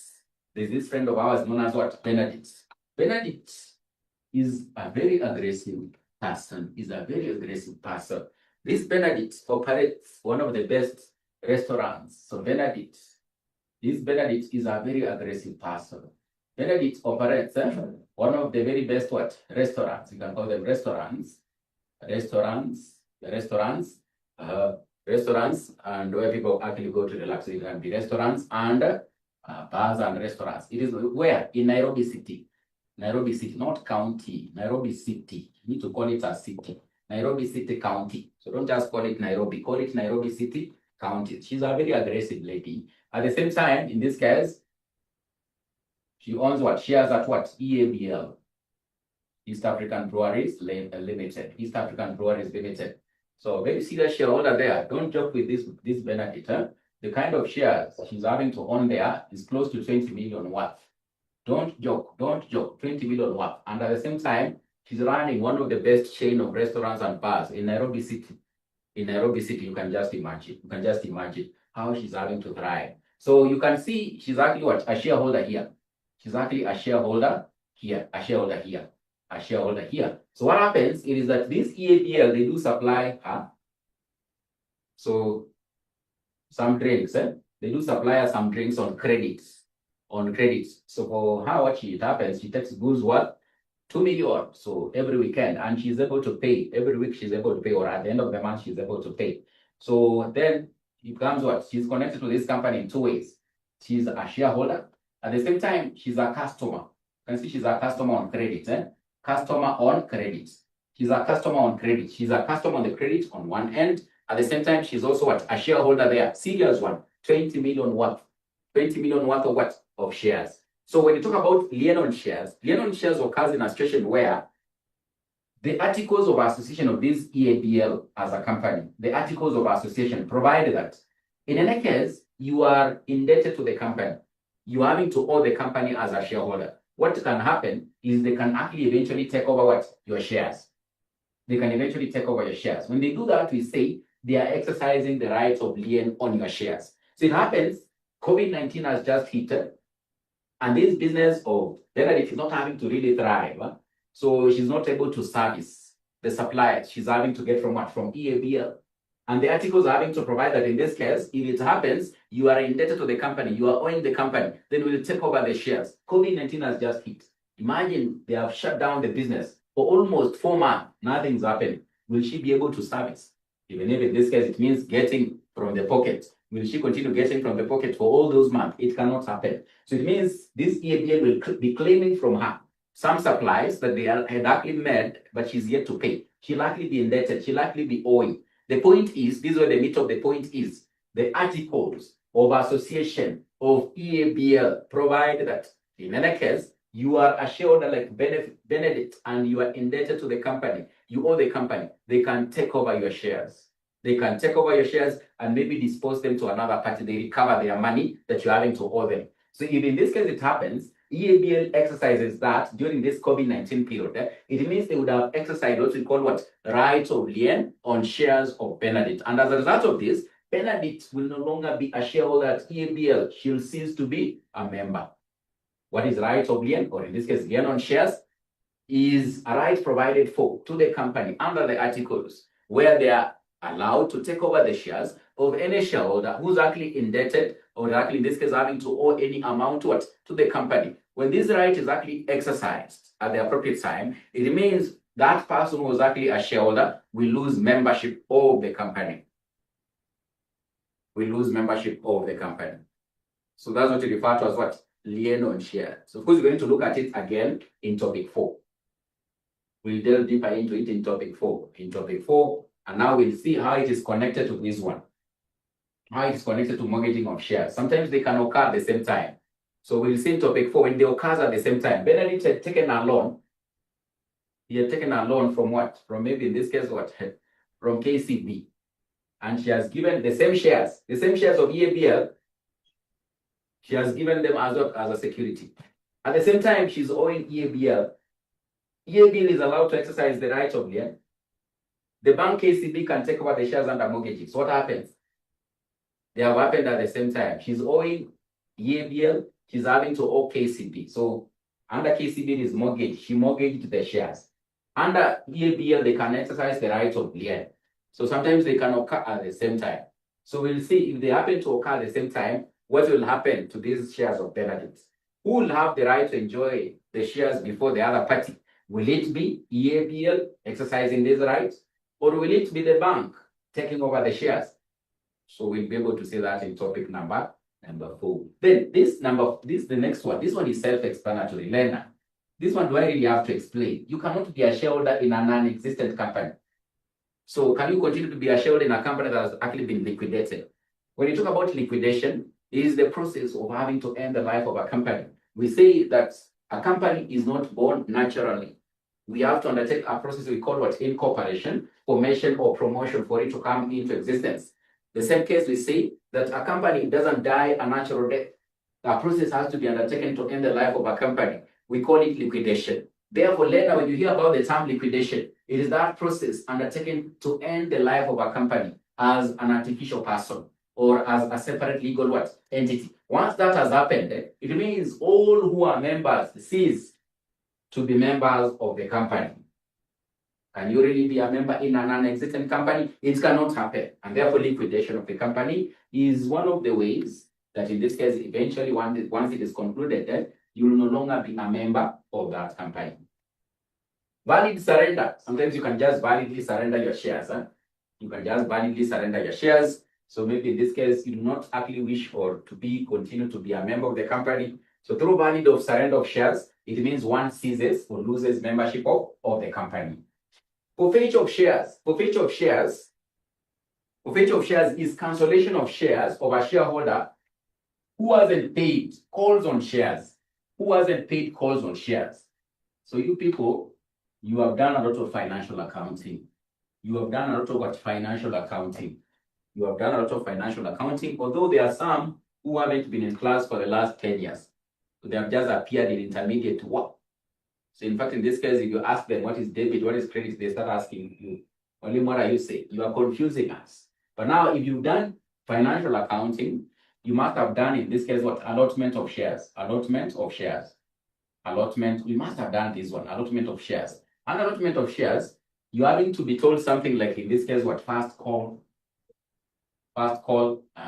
There's this friend of ours known as what? Benedict. Benedict is a very aggressive person. This Benedict operates one of the best restaurants. So this Benedict is a very aggressive person. Benedict operates one of the very best restaurants. You can call them restaurants, and where people actually go to relax. It can be restaurants and bars and restaurants. It is where? In Nairobi City. Nairobi City, not county. Nairobi City. You need to call it a city. Nairobi City County. So don't just call it Nairobi. Call it Nairobi City County. She's a very aggressive lady. At the same time, in this case, she owns what? Shares at what? EABL. East African Breweries Limited. East African Breweries Limited. So very serious shareholder there. Don't joke with this Benedict. The kind of shares she's having to own there is close to 20 million worth. Don't joke. 20 million worth. And at the same time, she's running one of the best chain of restaurants and bars in Nairobi City. You can just imagine how she's having to thrive. So you can see she's actually what? A shareholder here. She's actually a shareholder here. So what happens is that this EABL, they do supply her. So some drinks, they do supply her some drinks on credits. So for her, what happens, she takes goods worth 2 million. So every weekend, and she's able to pay. Every week she's able to pay, or at the end of the month, she's able to pay. So then it becomes what? She's connected to this company in two ways. She's a shareholder. At the same time, she's a customer. You can see she's a customer on credit. Customer on credit. She's a customer on credit. She's a customer on the credit on one end. At the same time, she's also what? A shareholder there. Serious one. 20 million worth. 20 million worth of what? Of shares. So when you talk about lien on shares occurs in a situation where the articles of association of this EABL as a company, the articles of association provide that in any case, you are indebted to the company. You are having to owe the company as a shareholder. What can happen is they can actually eventually take over what? Your shares. They can eventually take over your shares. When they do that, we say they are exercising the rights of lien on your shares. So it happens, COVID-19 has just hit, and this business of Benedict is not having to really thrive. So she's not able to service the suppliers. She's having to get from what? From EABL. And the articles are having to provide that in this case, if it happens, you are indebted to the company, you are owing the company, then we'll take over the shares. COVID-19 has just hit. Imagine they have shut down the business for almost 4 months. Nothing's happened. Will she be able to service? Even if in this case, it means getting from the pocket. Will she continue getting from the pocket for all those months? It cannot happen. So it means this EABL will be claiming from her some supplies that they had actually made, but she's yet to pay. She'll likely be indebted. She'll likely be owing. The point is, this is where the meat of the point is, the articles of association of EABL provide that in any case, you are a shareholder like Benedict and you are indebted to the company. You owe the company. They can take over your shares. They can take over your shares and maybe dispose them to another party. They recover their money that you're having to owe them. So if in this case it happens, EABL exercises that during this COVID-19 period, it means they would have exercised what we call what? Right of lien on shares of Benedict. And as a result of this, Benedict will no longer be a shareholder at EABL. She'll cease to be a member. What is right of lien, or in this case, lien on shares, is a right provided for to the company under the articles where they are allowed to take over the shares of any shareholder who's actually indebted or actually in this case having to owe any amount to the company. When this right is actually exercised at the appropriate time, it means that person who was actually a shareholder will lose membership of the company. Will lose membership of the company. So that's what we refer to as what? Lien on shares. So of course, we're going to look at it again in topic 4. We'll delve deeper into it in topic 4. And now we'll see how it is connected to this one. How it is connected to mortgaging of shares. Sometimes they can occur at the same time. So we'll see in topic 4 when they occur at the same time. Benedict had taken a loan. He had taken a loan from what? From maybe in this case what? From KCB. And she has given the same shares of EABL. She has given them as a security. At the same time, she's owing EABL. EABL is allowed to exercise the right of lien. The bank KCB can take over the shares under mortgages. What happens? They have happened at the same time. She's owing EABL. She's having to owe KCB. So under KCB is mortgage. She mortgaged the shares. Under EABL, they can exercise the right of lien. So sometimes they can occur at the same time. So we'll see if they happen to occur at the same time, what will happen to these shares of Benedict? Who will have the right to enjoy the shares before the other party? Will it be EABL exercising these rights? Or will it be the bank taking over the shares? So we'll be able to see that in topic number 4. Then the next one. This one is self-explanatory. Lena, this one do I really have to explain? You cannot be a shareholder in a non-existent company. So can you continue to be a shareholder in a company that has actually been liquidated? When you talk about liquidation, it is the process of having to end the life of a company. We say that a company is not born naturally. We have to undertake a process we call what? Incorporation, formation, or promotion for it to come into existence. The same case, we say that a company doesn't die a natural death. A process has to be undertaken to end the life of a company. We call it liquidation. Therefore, later when you hear about the term liquidation, it is that process undertaken to end the life of a company as an artificial person or as a separate legal entity. Once that has happened, it means all who are members cease to be members of the company. Can you really be a member in a non-existent company? It cannot happen. And therefore, liquidation of the company is one of the ways that in this case, eventually, once it is concluded, you will no longer be a member of that company. Valid surrender. Sometimes you can just validly surrender your shares. You can just validly surrender your shares. So maybe in this case, you do not actually wish or continue to be a member of the company. So through valid of surrender of shares, it means one ceases or loses membership of the company. Forfeiture of shares. Forfeiture of shares is cancellation of shares of a shareholder who hasn't paid calls on shares. Who hasn't paid calls on shares. So you people, you have done a lot of financial accounting. You have done a lot of financial accounting. You have done a lot of financial accounting, although there are some who haven't been in class for the last 10 years. So they have just appeared in intermediate work. So in fact, in this case, if you ask them what is debit, what is credit, they start asking you, only what are you saying? You are confusing us. But now, if you've done financial accounting, you must have done in this case what? Allotment of shares. Allotment of shares. Allotment, we must have done this one, allotment of shares. An allotment of shares, you are going to be told something like in this case what? First call,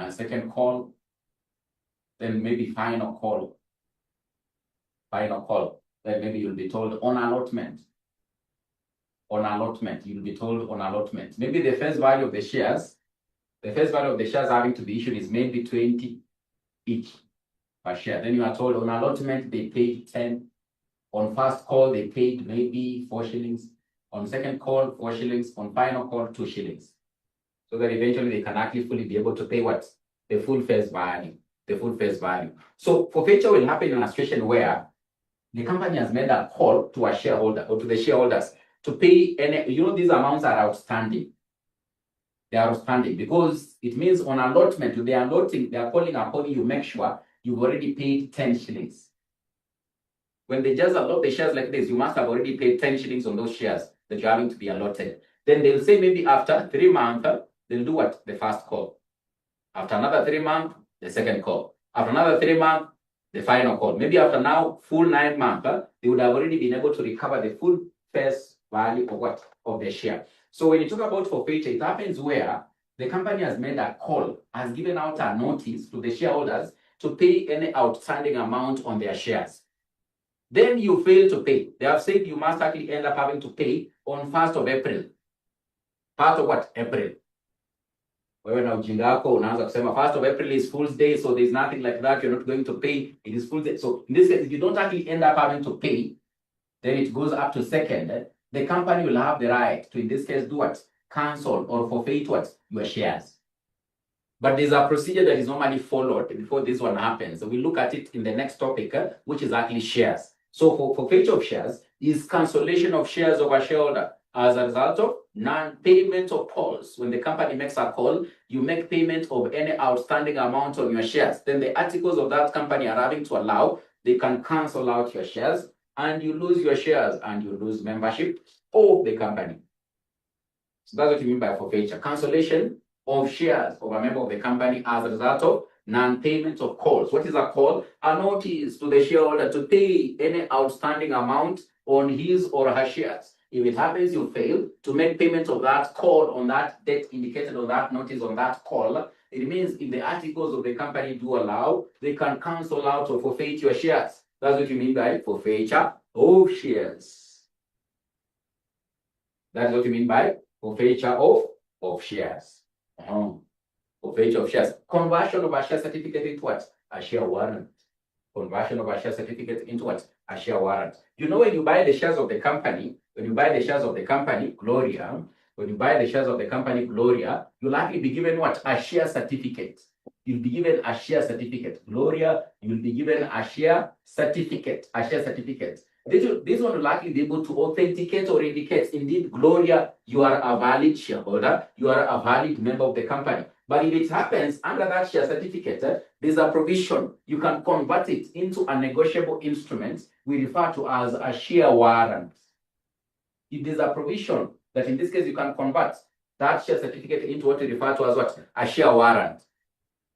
second call, then maybe final call. Then maybe you'll be told on allotment. On allotment, you'll be told on allotment. Maybe the face value of the shares, having to be issued is maybe 20 each per share. Then you are told on allotment they paid 10. On first call they paid maybe 4 shillings. On second call 4 shillings. On final call 2 shillings. So that eventually they can actually fully be able to pay what? The full face value. The full face value. So forfeiture will happen in a situation where the company has made a call to a shareholder or to the shareholders to pay any, these amounts are outstanding. They are outstanding because it means on allotment, they are calling upon you, make sure you've already paid 10 shillings. When they just allot the shares like this, you must have already paid 10 shillings on those shares that you're having to be allotted. Then they'll say maybe after 3 months, they'll do what? The first call. After another 3 months, the second call. After another 3 months, the final call. Maybe after now, full 9 months, they would have already been able to recover the full face value of what? Of the share. So when you talk about forfeiture, it happens where the company has made a call, has given out a notice to the shareholders to pay any outstanding amount on their shares. Then you fail to pay. They have said you must actually end up having to pay on 1st of April. Part of what? April. Wewe na ujinga wako unaanza kusema 1st of April is Fool's Day, so there's nothing like that. You're not going to pay. It is Fool's Day. So in this case, if you don't actually end up having to pay, then it goes up to 2nd. The company will have the right to, in this case, do what? Cancel or forfeit what? Your shares. But there's a procedure that is normally followed before this one happens. So we look at it in the next topic, which is actually shares. So for forfeiture of shares is cancellation of shares of a shareholder as a result of non-payment of calls. When the company makes a call, you make payment of any outstanding amount on your shares. Then the articles of that company are having to allow, they can cancel out your shares and you lose your shares and you lose membership of the company. So that's what you mean by forfeiture. Cancellation of shares of a member of the company as a result of non-payment of calls. What is a call? A notice to the shareholder to pay any outstanding amount on his or her shares. If it happens you fail to make payment of that call on that date indicated on that notice on that call, it means if the articles of the company do allow, they can cancel out or forfeit your shares. That's what you mean by forfeiture of shares. That's what you mean by forfeiture of shares. Forfeiture of shares. Conversion of a share certificate into what? A share warrant. Conversion of a share certificate into what? A share warrant. You know, when you buy the shares of the company, Gloria, you'll actually be given what? A share certificate. You'll be given a share certificate. Gloria, you'll be given a share certificate. This one will likely be able to authenticate or indicate, indeed, Gloria, you are a valid shareholder, you are a valid member of the company. But if it happens under that share certificate, there's a provision. You can convert it into a negotiable instrument we refer to as a share warrant. If there's a provision that in this case you can convert that share certificate into what we refer to as what? A share warrant.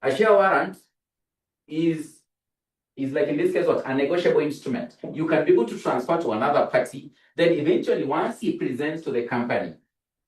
A share warrant is like in this case what? A negotiable instrument. You can be able to transfer to another party. Then eventually once he presents to the company,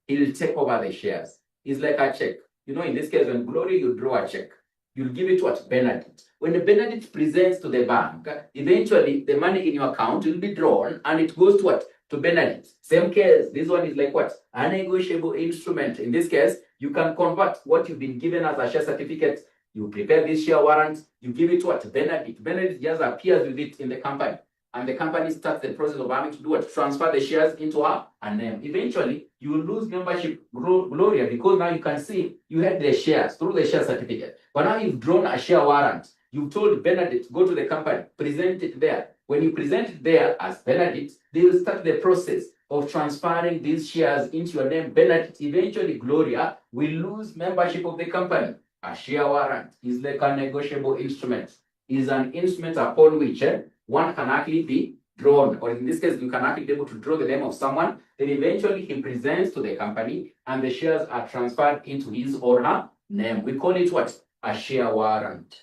he'll take over the shares. It's like a check. You know, in this case, when Gloria, you draw a check, you'll give it to what? Benedict. When the Benedict presents to the bank, eventually the money in your account will be drawn and it goes to what? To Benedict. Same case, this one is like what? A negotiable instrument. In this case, you can convert what you've been given as a share certificate. You prepare this share warrant, you give it to what? Benedict. Benedict just appears with it in the company. And the company starts the process of having to do what? Transfer the shares into her name. Eventually, you will lose membership, Gloria, because now you can see you had the shares through the share certificate. But now you've drawn a share warrant. You've told Benedict, go to the company, present it there. When you present it there as Benedict, they will start the process of transferring these shares into your name, Benedict. Eventually, Gloria will lose membership of the company. A share warrant is like a negotiable instrument. Is an instrument upon which one can actually be drawn, or in this case, you can actually be able to draw the name of someone. Then eventually he presents to the company and the shares are transferred into his or her name. We call it what? a share warrant.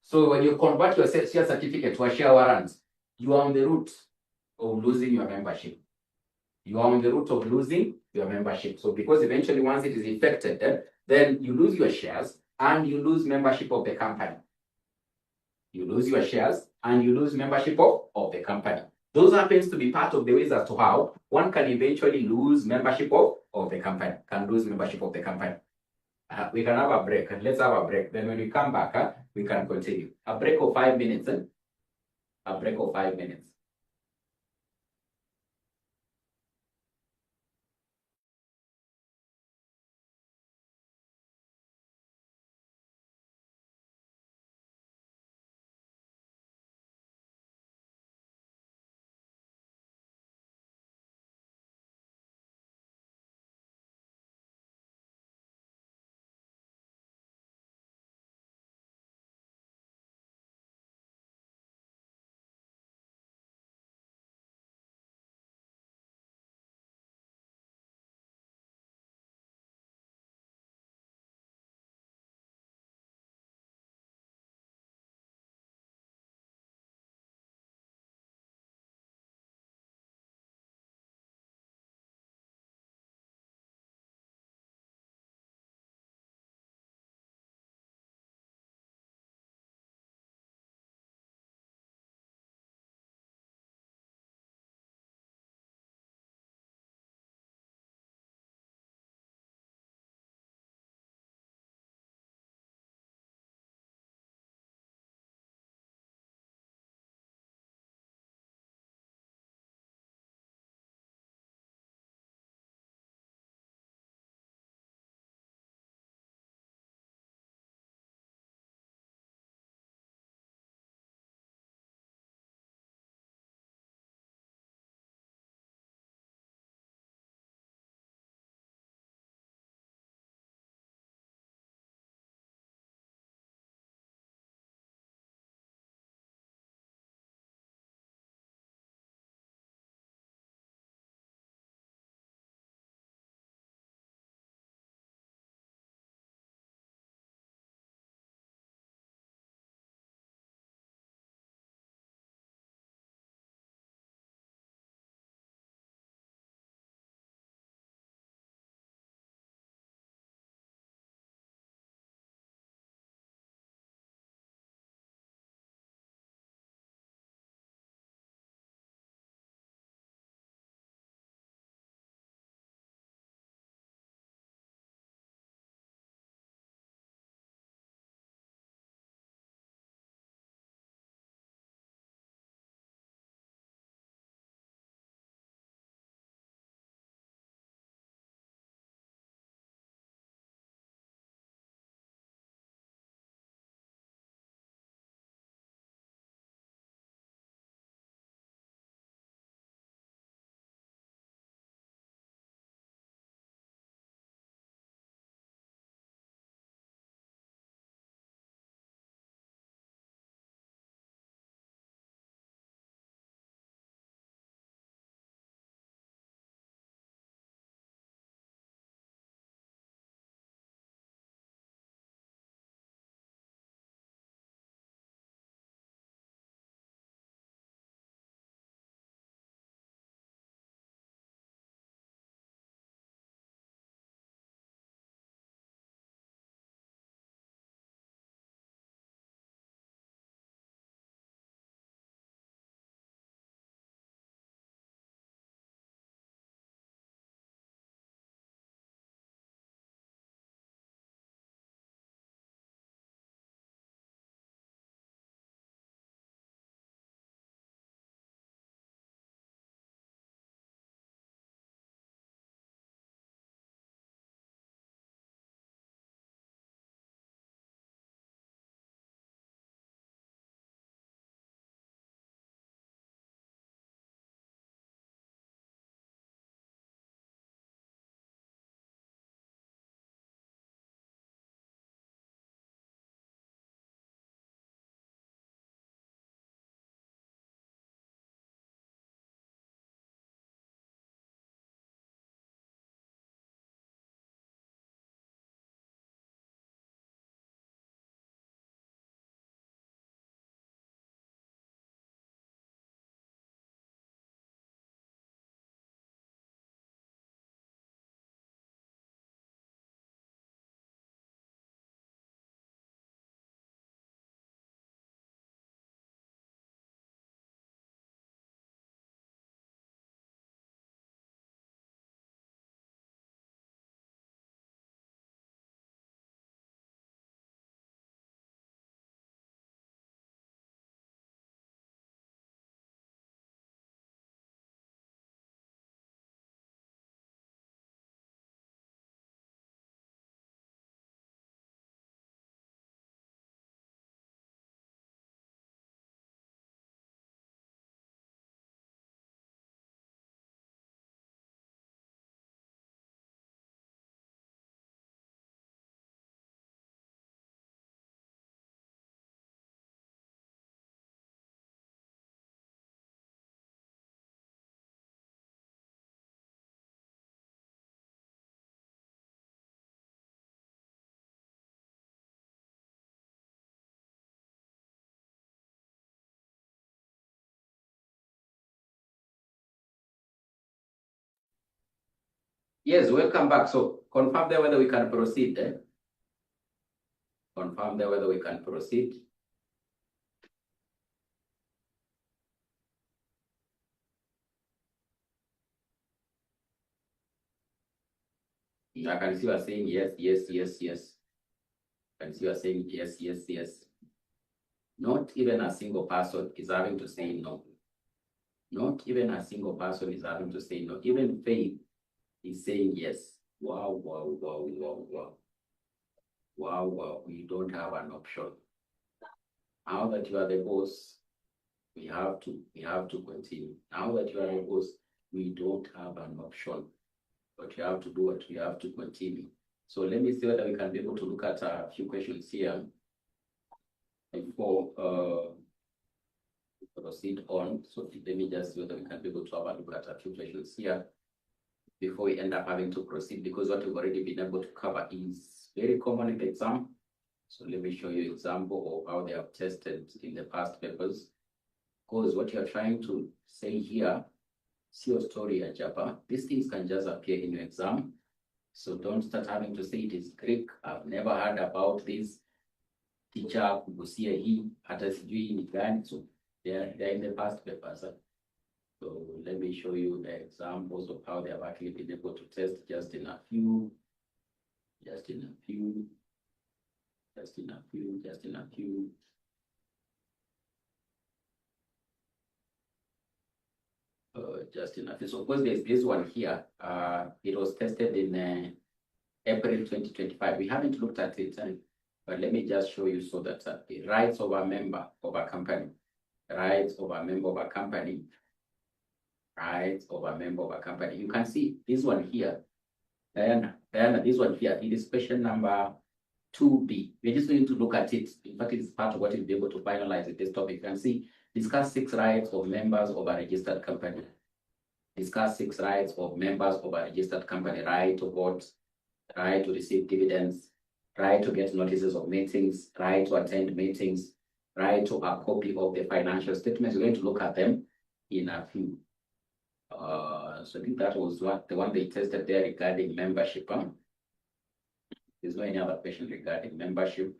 So when you convert your share certificate to a share warrant, you are on the route of losing your membership. You are on the route of losing your membership. So because eventually once it is effected, then you lose your shares and you lose membership of the company. You lose your shares and you lose membership of the company. Those happens to be part of the ways as to how one can eventually lose membership of the company, we can have a break. Let's have a break. Then when we come back, we can continue. A break of 5 minutes. A break of 5 minutes. Yes, welcome back. So confirm there whether we can proceed. Confirm there whether we can proceed. I can see you are saying yes, yes, yes, yes. I can see you are saying yes, yes, yes. Not even a single person is having to say no. Not even a single person is having to say no. Even Faith is saying yes. Wow, wow, wow, wow, wow. Wow, wow, we don't have an option. Now that you are the boss, we have to continue. Now that you are the boss, we don't have an option. But you have to do what we have to continue. So let me see whether we can be able to look at a few questions here before proceed on. So let me just see whether we can be able to have a look at a few questions here before we end up having to proceed, because what we've already been able to cover is very common in the exam. So let me show you an example of how they have tested in the past papers. Because what you're trying to say here, see your story at Japa. These things can just appear in your exam. So don't start having to say it is Greek. I've never heard about this. Teacher kugusia hii hata sijui ni gani. So they're in the past papers. So let me show you the examples of how they have actually been able to test just in a few. Just in a few. Just in a few. Just in a few. So of course there's this one here. It was tested in April 2025. We haven't looked at it, but let me just show you so that the rights of a member of a company, rights of a member of a company, rights of a member of a company. You can see this one here, Diana, this one here. It is question number 2B. We're just going to look at it. In fact, it's part of what you'll be able to finalize with this topic. You can see, discuss 6 rights of members of a registered company. Discuss 6 rights of members of a registered company. Right to vote, right to receive dividends, right to get notices of meetings, right to attend meetings, right to a copy of the financial statements. We're going to look at them in a few. So I think that was the one they tested there regarding membership. There's no any other question regarding membership.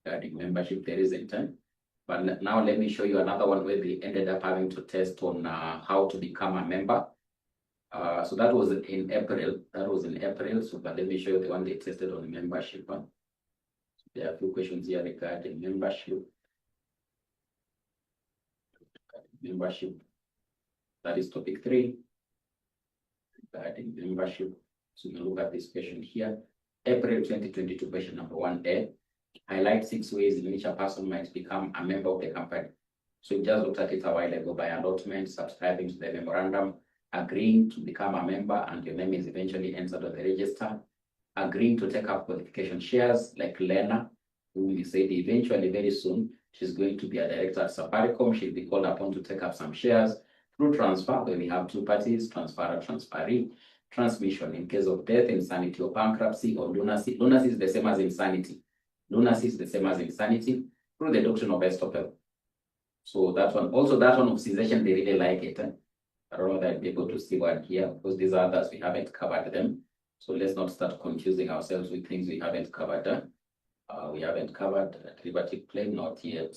Regarding membership, there isn't. But now let me show you another one where they ended up having to test on how to become a member. So that was in April. So but let me show you the one they tested on membership. So there are a few questions here regarding membership. Membership. That is topic 3. Regarding membership. So you look at this question here. April 2022, question number 1A. Highlight 6 ways in which a person might become a member of the company. So we just looked at it a while ago by allotment, subscribing to the memorandum, agreeing to become a member and your name is eventually entered on the register, agreeing to take up qualification shares like Lena, who we said eventually very soon, she's going to be a director at Safaricom. She'll be called upon to take up some shares through transfer, where we have 2 parties, transferor, transferee, transmission in case of death, insanity, or bankruptcy, or lunacy. Lunacy is the same as insanity. Lunacy is the same as insanity through the doctrine of estoppel. So that one, also that one of cessation, they really like it. I don't know that I'll be able to see one here, because these others, we haven't covered them. So let's not start confusing ourselves with things we haven't covered. We haven't covered derivative claim, not yet.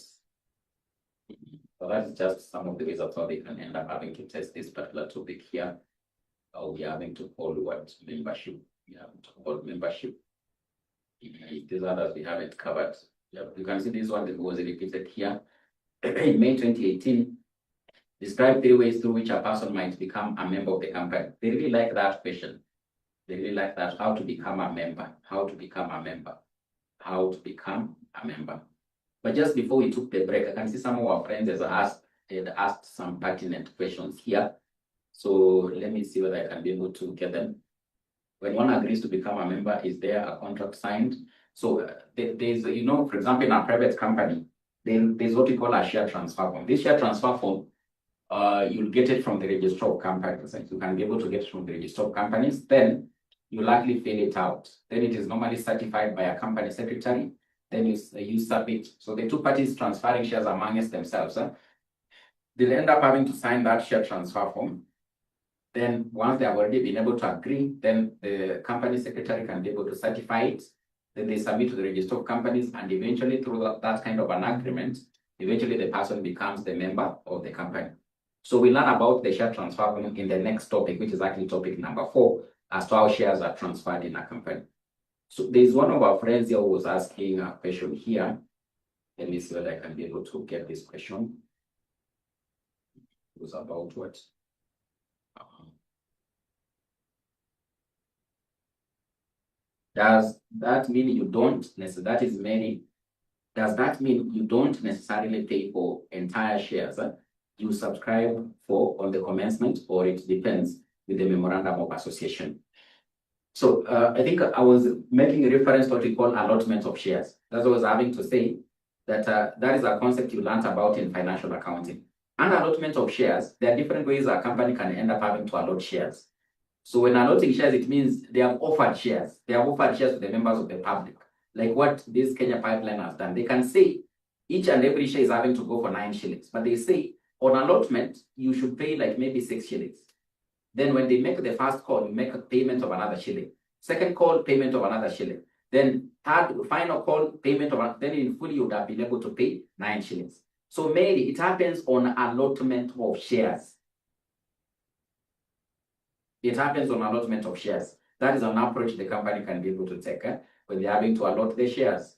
So that's just some of the reasons how they can end up having to test this particular topic here. We are having to call what membership. We have to call membership. These others we haven't covered. You can see this one that was repeated here. In May 2018, describe 3 ways through which a person might become a member of the company. They really like that question. They really like that. How to become a member. How to become a member. How to become a member. But just before we took the break, I can see some of our friends had asked some pertinent questions here. So let me see whether I can be able to get them. When one agrees to become a member, is there a contract signed? So there's, for example, in a private company, there's what we call a share transfer form. This share transfer form, you'll get it from the register of companies. And you can be able to get it from the register of companies. Then you likely fill it out. Then it is normally certified by a company secretary. Then you submit. So the 2 parties transferring shares amongst themselves, they'll end up having to sign that share transfer form. Then once they have already been able to agree, then the company secretary can be able to certify it. Then they submit to the register of companies, and eventually through that kind of an agreement, eventually the person becomes the member of the company. So we learn about the share transfer in the next topic, which is actually topic number 4, as to how shares are transferred in a company. So there's one of our friends here who was asking a question here. Let me see whether I can be able to get this question. It was about what? Does that mean you don't necessarily, does that mean you don't necessarily pay for entire shares you subscribe for on the commencement, or it depends with the memorandum of association? So I think I was making a reference to what we call allotment of shares. That's what I was having to say, that that is a concept you learned about in financial accounting. Under allotment of shares, there are different ways a company can end up having to allot shares. So when allotting shares, it means they have offered shares. They have offered shares to the members of the public, like what this Kenya Pipeline has done. They can say each and every share is having to go for 9 shillings, but they say on allotment, you should pay like maybe 6 shillings. Then when they make the first call, you make a payment of another shilling. Second call, payment of another shilling. Then third, final call, payment of then in full you would have been able to pay 9 shillings. So mainly it happens on allotment of shares. It happens on allotment of shares. That is an approach the company can be able to take when they're having to allot the shares.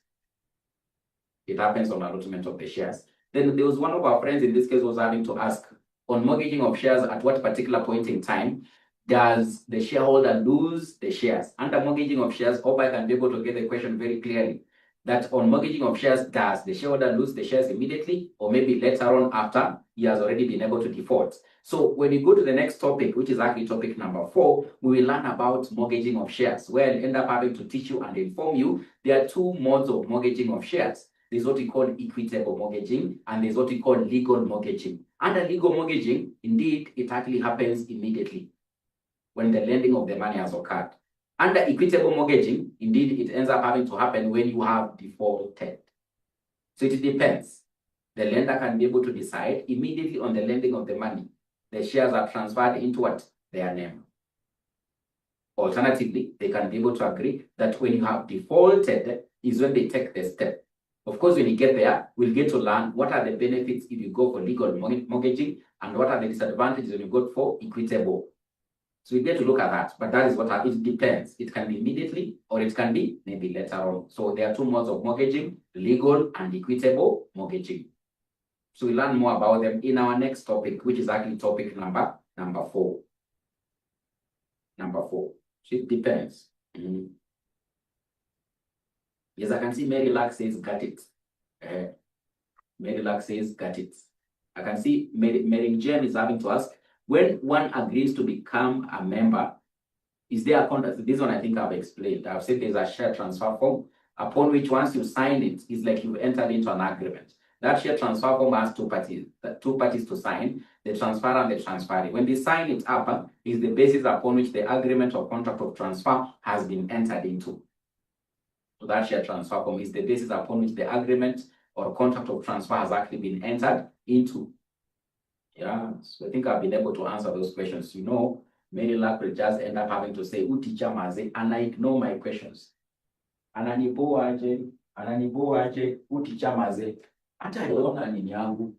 It happens on allotment of the shares. Then there was one of our friends in this case was having to ask, on mortgaging of shares, at what particular point in time does the shareholder lose the shares? Under mortgaging of shares, hope I can be able to get the question very clearly. That on mortgaging of shares, does the shareholder lose the shares immediately, or maybe later on after he has already been able to default? So when you go to the next topic, which is actually topic number 4, we will learn about mortgaging of shares, where I'll end up having to teach you and inform you there are 2 modes of mortgaging of shares. There's what we call equitable mortgaging, and there's what we call legal mortgaging. Under legal mortgaging, indeed, it actually happens immediately when the lending of the money has occurred. Under equitable mortgaging, indeed, it ends up having to happen when you have defaulted. So it depends. The lender can be able to decide immediately on the lending of the money. The shares are transferred into what? Their name. Alternatively, they can be able to agree that when you have defaulted is when they take the step. Of course, when you get there, we'll get to learn what are the benefits if you go for legal mortgaging and what are the disadvantages when you go for equitable. So we get to look at that, but that is what it depends. It can be immediately or it can be maybe later on. So there are 2 modes of mortgaging, legal and equitable mortgaging. So we learn more about them in our next topic, which is actually topic number 4. Number 4. So it depends. Yes, I can see Mary Luck says got it. Mary Luck says got it. I can see Mary Jane is having to ask, when one agrees to become a member, is there a contract? This one I think I've explained. I've said there's a share transfer form upon which once you sign it, it's like you've entered into an agreement. That share transfer form has 2 parties to sign, the transferor and the transferee. When they sign it up, is the basis upon which the agreement or contract of transfer has been entered into. So that share transfer form is the basis upon which the agreement or contract of transfer has actually been entered into. Yeah, so I think I've been able to answer those questions. You know, many luck will just end up having to say, teacher maze, and I ignore my questions. Ananibo aje, teacher maze. Hata yona nini yangu,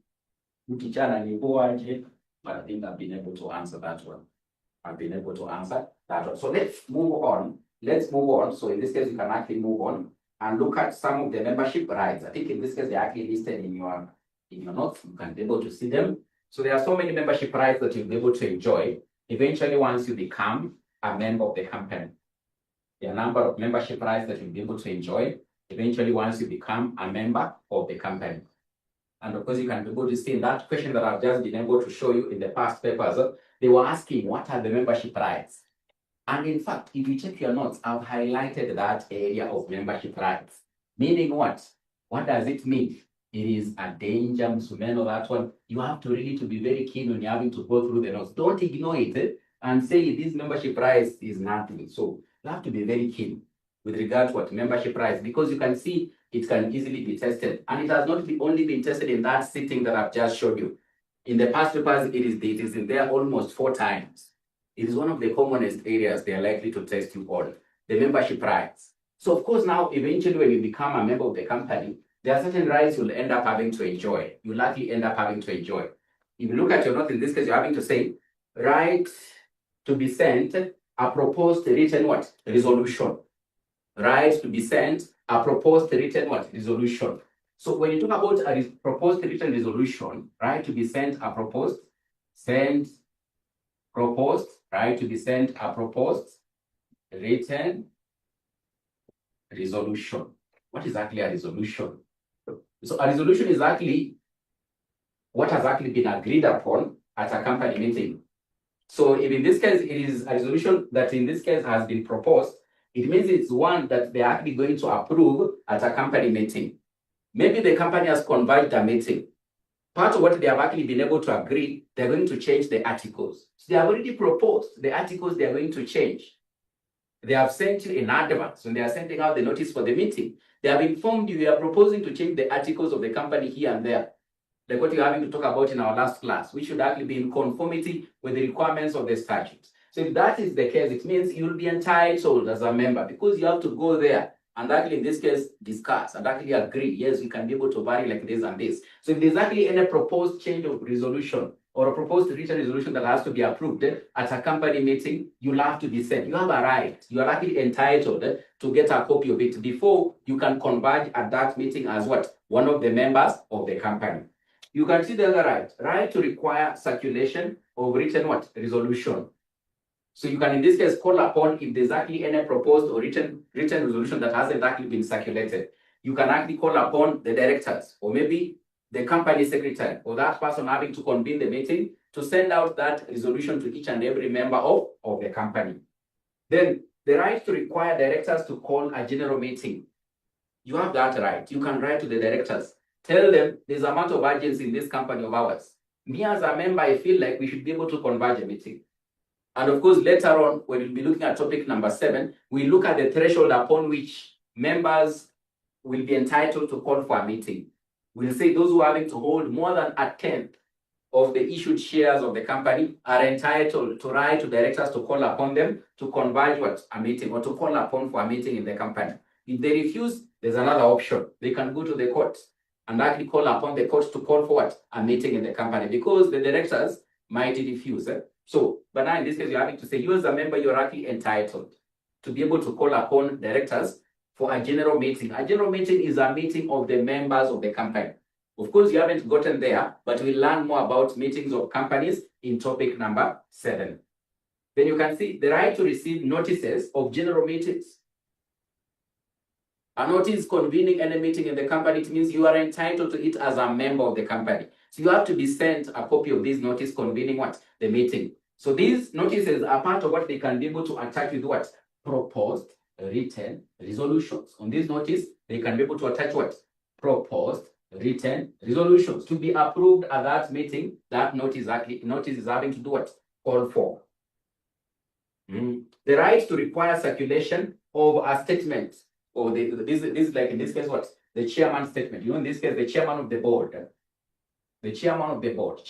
teacher ananibo aje. But I think I've been able to answer that one. So let's move on. So in this case, you can actually move on and look at some of the membership rights. I think in this case, they're actually listed in your notes. You can be able to see them. So there are so many membership rights that you'll be able to enjoy eventually once you become a member of the company. There are a number of membership rights that you'll be able to enjoy eventually once you become a member of the company. And of course, you can be able to see in that question that I've just been able to show you in the past papers, they were asking, what are the membership rights? And in fact, if you check your notes, I've highlighted that area of membership rights. Meaning what? What does it mean? It is a danger, Musumeno, that one. You have to really to be very keen when you're having to go through the notes. Don't ignore it and say this membership rights is nothing. So you have to be very keen with regard to what membership rights, because you can see it can easily be tested. And it has not only been tested in that sitting that I've just showed you. In the past papers, it is in there almost 4 times. It is one of the commonest areas they are likely to test you on, the membership rights. So of course now, eventually when you become a member of the company, there are certain rights you'll end up having to enjoy. You'll likely end up having to enjoy. If you look at your note, in this case, you're having to say, right to be sent a proposed written what? Resolution. Right to be sent a proposed written what? Resolution. So when you talk about a proposed written resolution, right to be sent a proposed, right to be sent a proposed written resolution. What is actually a resolution? So a resolution is actually what has actually been agreed upon at a company meeting. So if in this case, it is a resolution that in this case has been proposed, it means it's one that they're actually going to approve at a company meeting. Maybe the company has convened a meeting. Part of what they have actually been able to agree, they're going to change the articles. So they have already proposed the articles they're going to change. They have sent you in advance when they are sending out the notice for the meeting. They have informed you they are proposing to change the articles of the company here and there. Like what you're having to talk about in our last class, which should actually be in conformity with the requirements of the statutes. So if that is the case, it means you'll be entitled as a member because you have to go there and actually in this case discuss and actually agree, yes, we can be able to vary like this and this. So if there's actually any proposed change of resolution or a proposed written resolution that has to be approved at a company meeting, you'll have to be sent. You have a right. You are actually entitled to get a copy of it before you can converge at that meeting as what? One of the members of the company. You can see the other right to require circulation of written what? Resolution. So you can in this case call upon if there's actually any proposed or written resolution that hasn't actually been circulated. You can actually call upon the directors or maybe the company secretary or that person having to convene the meeting to send out that resolution to each and every member of the company. Then the right to require directors to call a general meeting. You have that right. You can write to the directors. Tell them there's a matter of urgency in this company of ours. Me as a member, I feel like we should be able to converge a meeting. And of course, later on, when we'll be looking at topic number 7, we look at the threshold upon which members will be entitled to call for a meeting. We'll say those who are having to hold more than a tenth of the issued shares of the company are entitled to write to directors to call upon them to converge what? A meeting or to call upon for a meeting in the company. If they refuse, there's another option. They can go to the court and actually call upon the court to call for what? A meeting in the company because the directors might refuse. So, but now in this case, you're having to say, you as a member, you're actually entitled to be able to call upon directors for a general meeting. A general meeting is a meeting of the members of the company. Of course, you haven't gotten there, but we'll learn more about meetings of companies in topic number 7. Then you can see the right to receive notices of general meetings. A notice convening any meeting in the company, it means you are entitled to it as a member of the company. So you have to be sent a copy of this notice convening what? The meeting. So these notices are part of what they can be able to attach with what? Proposed written resolutions. On this notice, they can be able to attach what? Proposed written resolutions to be approved at that meeting. That notice is having to do what? Call for. The right to require circulation of a statement. Or this is like in this case what? The chairman's statement. You know, in this case, the chairman of the board. Chairman of the board,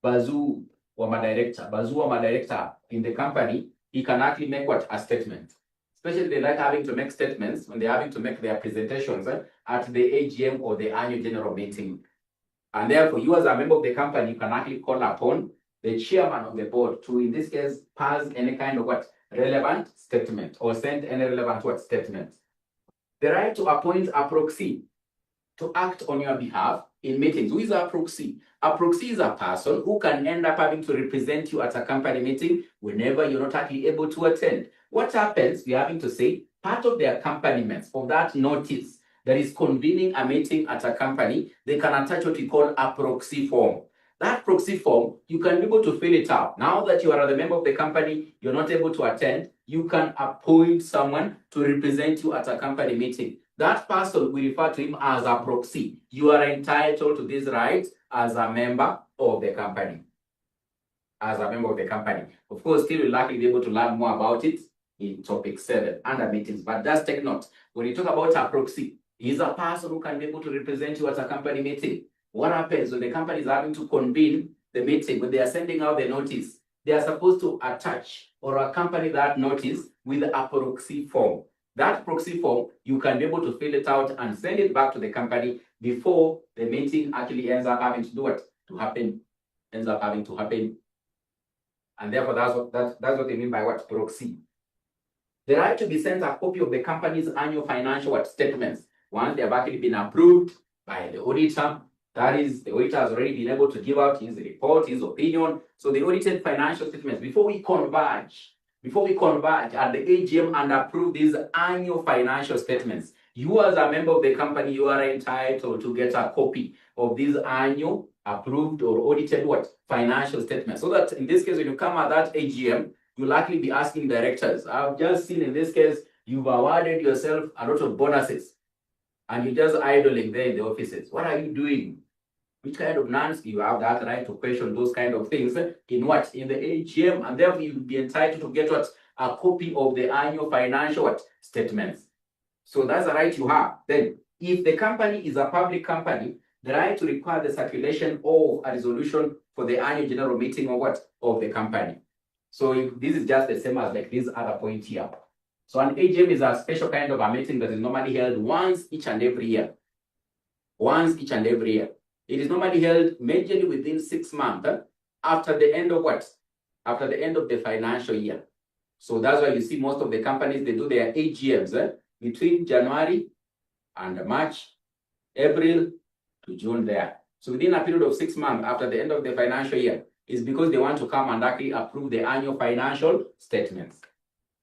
Bazoo or my director in the company, he can actually make what? A statement. Especially they like having to make statements when they're having to make their presentations at the AGM or the annual general meeting. And therefore, you as a member of the company, you can actually call upon the chairman of the board to, in this case, pass any kind of what? Relevant statement or send any relevant what? Statement. The right to appoint a proxy to act on your behalf in meetings. Who is a proxy? A proxy is a person who can end up having to represent you at a company meeting whenever you're not actually able to attend. What happens, we're having to say, part of the accompaniment of that notice that is convening a meeting at a company, they can attach what we call a proxy form. That proxy form, you can be able to fill it out. Now that you are the member of the company, you're not able to attend, you can appoint someone to represent you at a company meeting. That person, we refer to him as a proxy. You are entitled to these rights as a member of the company. As a member of the company. Of course, still you'll likely be able to learn more about it in topic 7 under meetings. But just take note, when you talk about a proxy, he's a person who can be able to represent you at a company meeting. What happens when the company is having to convene the meeting, when they are sending out the notice? they are supposed to attach or accompany that notice with a proxy form. That proxy form, you can be able to fill it out and send it back to the company before the meeting actually ends up having to do it, to happen, ends up having to happen. And therefore, that's what they mean by what? Proxy. The right to be sent a copy of the company's annual financial statements once they have actually been approved by the auditor. That is, the auditor has already been able to give out his report, his opinion. So the audited financial statements, before we converge at the AGM and approve these annual financial statements, you as a member of the company, you are entitled to get a copy of these annual approved or audited financial statements. So that in this case, when you come at that AGM, you'll likely be asking directors. I've just seen in this case, you've awarded yourself a lot of bonuses and you're just idling there in the offices. What are you doing? Which kind of nonsense? You have that right to question those kind of things in what? In the AGM, and therefore you'll be entitled to get what? A copy of the annual financial statements. So that's the right you have. Then, if the company is a public company, the right to require the circulation of a resolution for the annual general meeting of what? Of the company. So if this is just the same as like this other point here. So an AGM is a special kind of a meeting that is normally held once each and every year. Once each and every year. It is normally held majorly within 6 months after the end of what? After the end of the financial year. So that's why you see most of the companies, they do their AGMs between January and March, April to June there. So within a period of 6 months after the end of the financial year is because they want to come and actually approve the annual financial statements.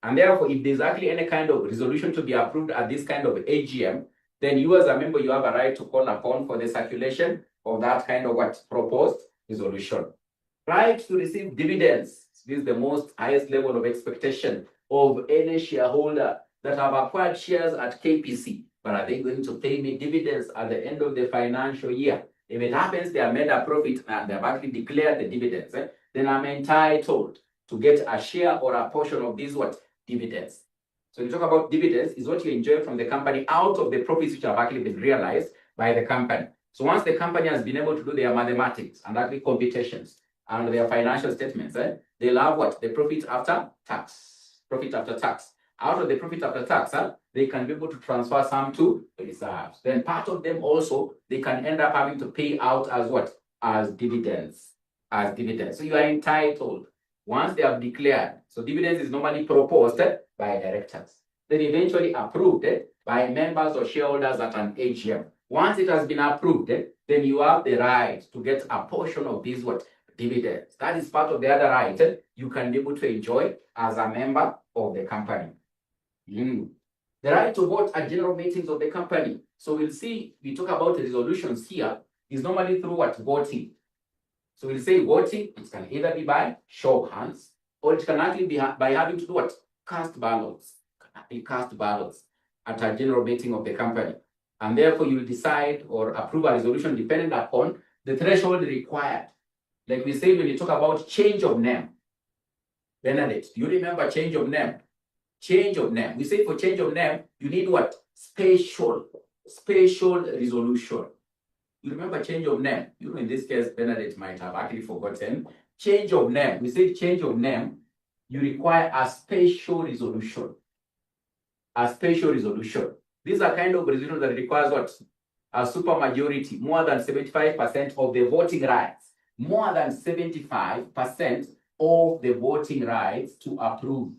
And therefore, if there's actually any kind of resolution to be approved at this kind of AGM, then you as a member, you have a right to call upon for the circulation of that kind of proposed resolution. Right to receive dividends. This is the most highest level of expectation of any shareholder that have acquired shares at KPC. But are they going to pay me dividends at the end of the financial year? If it happens, they have made a profit and they have actually declared the dividends, then I'm entitled to get a share or a portion of these dividends. So when you talk about dividends, is what you enjoy from the company out of the profits which have actually been realized by the company. So once the company has been able to do their mathematics and actually computations and their financial statements, they'll have the profit after tax. Profit after tax. Out of the profit after tax, they can be able to transfer some to reserves. Then part of them also, they can end up having to pay out as as dividends. As dividends. So you are entitled once they have declared. So dividends is normally proposed by directors, then eventually approved by members or shareholders at an AGM. Once it has been approved, then you have the right to get a portion of these dividends. That is part of the other right you can be able to enjoy as a member of the company. The right to vote at general meetings of the company. So we'll see, we talk about resolutions here, is normally through voting. So we'll say voting, it can either be by show of hands, or it can actually be by having to do cast ballots. Cast ballots at a general meeting of the company. And therefore you will decide or approve a resolution depending upon the threshold required. Like we say when you talk about change of name. Benedict, do you remember change of name? Change of name. We say for change of name, you need Special resolution. You remember change of name? You know, in this case, Benedict might have actually forgotten. Change of name. We say change of name, you require a special resolution. A special resolution. These are kind of resolutions that requires a supermajority, more than 75% of the voting rights. More than 75% of the voting rights to approve.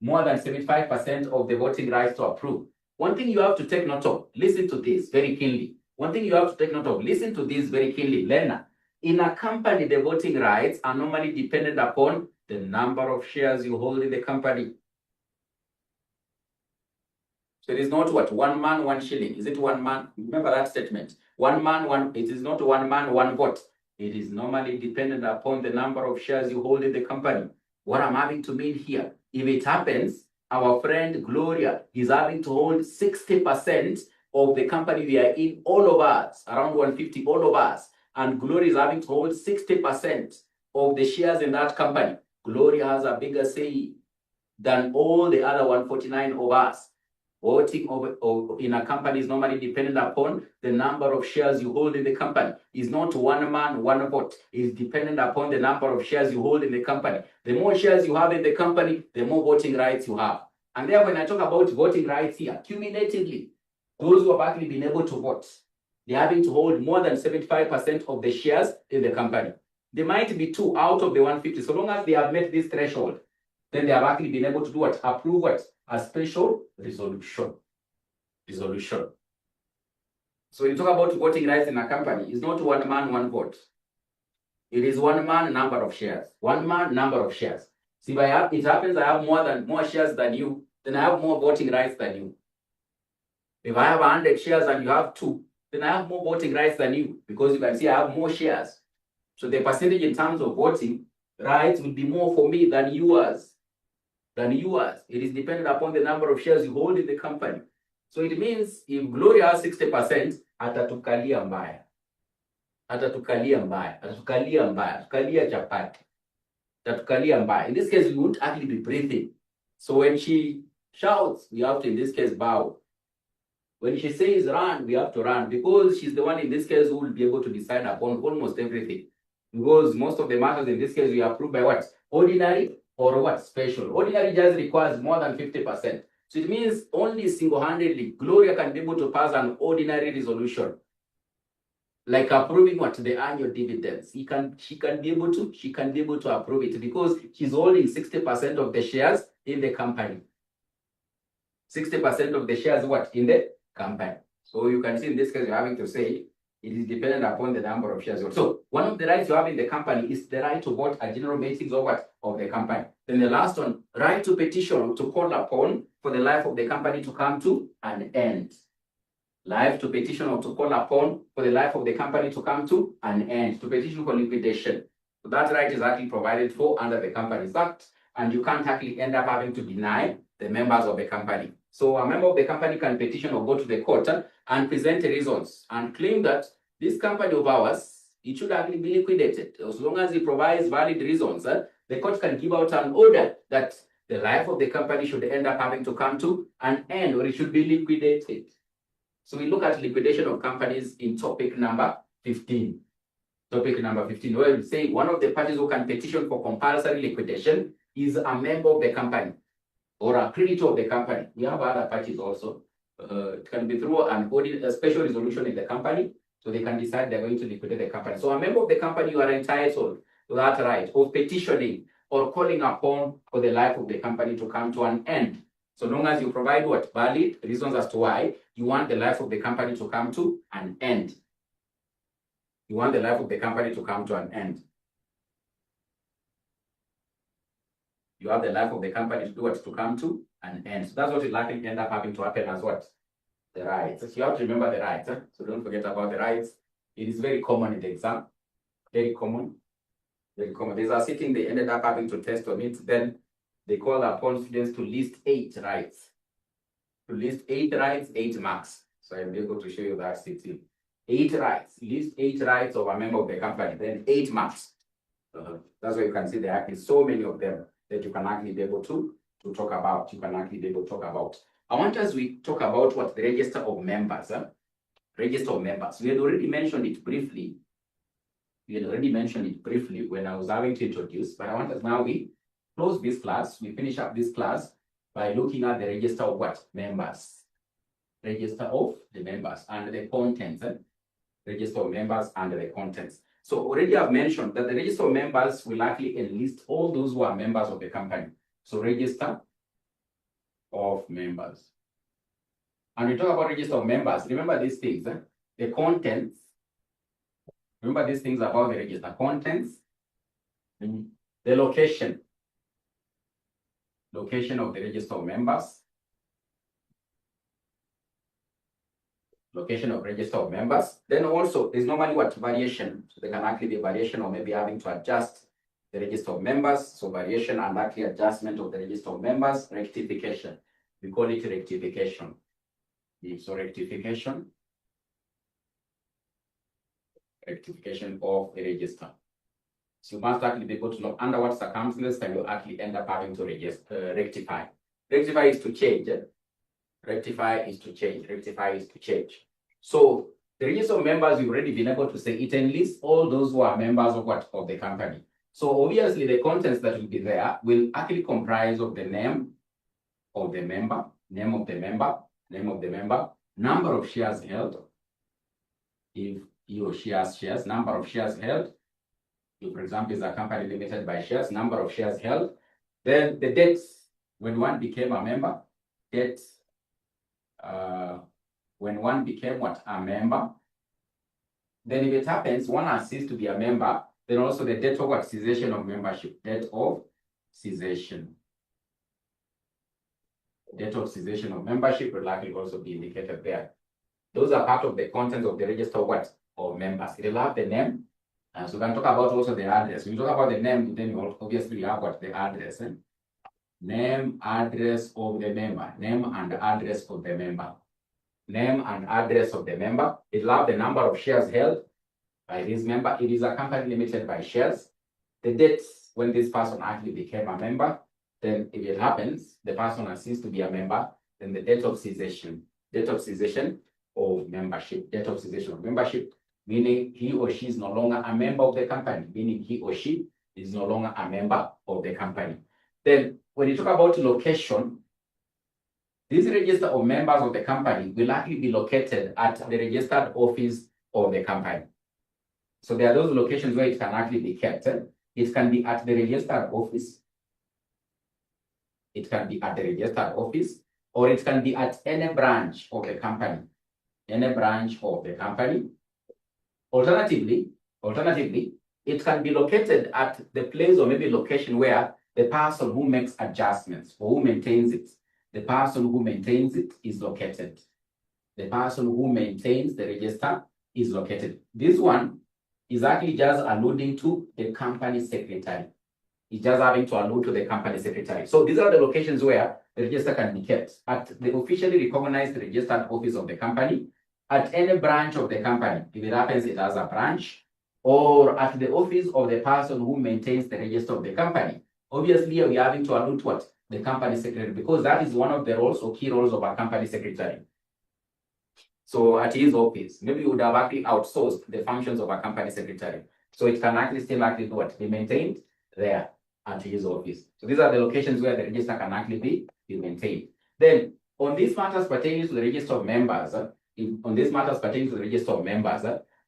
More than 75% of the voting rights to approve. One thing you have to take note of, listen to this very keenly. One thing you have to take note of, listen to this very keenly, learner. In a company, the voting rights are normally dependent upon the number of shares you hold in the company. So it is not one man, one shilling. Is it one man? Remember that statement. One man, it is not one man, one vote. It is normally dependent upon the number of shares you hold in the company. What I'm having to mean here, if it happens, our friend Gloria is having to hold 60% of the company we are in, all of us, around 150, all of us, and Gloria is having to hold 60% of the shares in that company. Gloria has a bigger say than all the other 149 of us. Voting in a company is normally dependent upon the number of shares you hold in the company. It's not one man, one vote. It's dependent upon the number of shares you hold in the company. The more shares you have in the company, the more voting rights you have. And then when I talk about voting rights here, cumulatively, those who have actually been able to vote, they're having to hold more than 75% of the shares in the company. There might be 2 out of the 150. So long as they have met this threshold, then they have actually been able to do what? Approve what? A special resolution. So when you talk about voting rights in a company, it's not one man, one vote. It is one man, number of shares. One man, number of shares. See, if it happens I have more shares than you, then I have more voting rights than you. If I have 100 shares and you have 2, then I have more voting rights than you, because you can see I have more shares. So the percentage in terms of voting rights will be more for me than yours. It is dependent upon the number of shares you hold in the company. So it means if Gloria has 60%, atatukalia mbaya. Atatukalia chapati. Atatukalia mbaya. In this case, we won't actually be breathing. So when she shouts, we have to, in this case, bow. When she says run, we have to run, because she's the one in this case who will be able to decide upon almost everything. Because most of the matters in this case we approve by what? Ordinary or what? Special. Ordinary just requires more than 50%. So it means only single-handedly Gloria can be able to pass an ordinary resolution, like approving what? The annual dividends. She can be able to approve it, because she's holding 60% of the shares in the company. 60% of the shares what? In the company. So you can see in this case you're having to say it is dependent upon the number of shares. So one of the rights you have in the company is the right to vote at general meetings of what? Of the company. Then the last one, right to petition, to call upon for the life of the company to come to an end. Life to petition or to call upon for the life of the company to come to an end. To petition for liquidation. So that right is actually provided for under the Companies Act, and you can't actually end up having to deny the members of the company. So a member of the company can petition or go to the court and present reasons and claim that this company of ours, it should actually be liquidated. As long as he provides valid reasons, the court can give out an order that the life of the company should end up having to come to an end, or it should be liquidated. So we look at liquidation of companies in topic number 15. Topic number 15, where we say one of the parties who can petition for compulsory liquidation is a member of the company or a creditor of the company. We have other parties also. It can be through a special resolution in the company, so they can decide they're going to liquidate the company. So a member of the company, you are entitled to that right of petitioning or calling upon for the life of the company to come to an end. So long as you provide what? Valid reasons as to why you want the life of the company to come to an end. You want the life of the company to come to an end. You have the life of the company to do what? To come to an end. So that's what will likely end up having to happen as what? The rights. So you have to remember the rights. So don't forget about the rights. It is very common in the exam. Very common. Very common. There's a sitting they ended up having to test on it. Then they call upon students to list 8 rights. To list 8 rights, 8 marks. So I'll be able to show you that sitting. 8 rights. List 8 rights of a member of the company. Then 8 marks. That's why you can see there are so many of them that you can actually be able to talk about. I want us we talk about what the register of members. Register of members. We had already mentioned it briefly. When I was having to introduce, but I want us now we close this class. We finish up this class by looking at the register of what? Members. Register of the members and the contents. Register of members and the contents. So already I've mentioned that the register of members will likely enlist all those who are members of the company. So register of members. And we talk about register of members. Remember these things, the contents. Remember these things about the register. Contents, the location. Location of the register of members. Location of register of members. Then also there's normally what? Variation. So there can actually be variation or maybe having to adjust the register of members. So variation and actually adjustment of the register of members. Rectification. We call it rectification. So rectification. Rectification of a register. So you must actually be able to know under what circumstances can you actually end up having to rectify. Rectify is to change. Rectify is to change. Rectify is to change. So the register of members, you've already been able to say it enlists all those who are members of what? Of the company. So obviously the contents that will be there will actually comprise of the name of the member, name of the member, name of the member, number of shares held, if he or she has shares, number of shares held. If, for example, is a company limited by shares, number of shares held. Then the dates when one became a member, dates when one became what? A member. Then if it happens, one has ceased to be a member, then also the date of what? Cessation of membership. Date of cessation. Date of cessation of membership will likely also be indicated there. Those are part of the content of the register of what? Of members. It will have the name. So we can talk about also the address. When you talk about the name, then you obviously have what? The address. Name, address of the member. Name and address of the member. Name and address of the member. It will have the number of shares held by this member. It is a company limited by shares. The dates when this person actually became a member. Then if it happens, the person has ceased to be a member, then the date of cessation. Date of cessation of membership. Date of cessation of membership, meaning he or she is no longer a member of the company, meaning he or she is no longer a member of the company. Then when you talk about location, this register of members of the company will actually be located at the registered office of the company. So there are those locations where it can actually be kept. It can be at the registered office. It can be at the registered office, or it can be at any branch of the company. Any branch of the company. Alternatively, it can be located at the place or maybe location where the person who makes adjustments or who maintains it, the person who maintains it is located. The person who maintains the register is located. This one is actually just alluding to the company secretary. It's just having to allude to the company secretary. So these are the locations where the register can be kept. At the officially recognized registered office of the company, at any branch of the company, if it happens it has a branch, or at the office of the person who maintains the register of the company. Obviously, we are having to allude to what? The company secretary, because that is one of the roles or key roles of a company secretary. So at his office, maybe you would have actually outsourced the functions of a company secretary. So it can actually still actually do what? Be maintained there at his office. So these are the locations where the register can actually be maintained. Then on these matters pertaining to the register of members,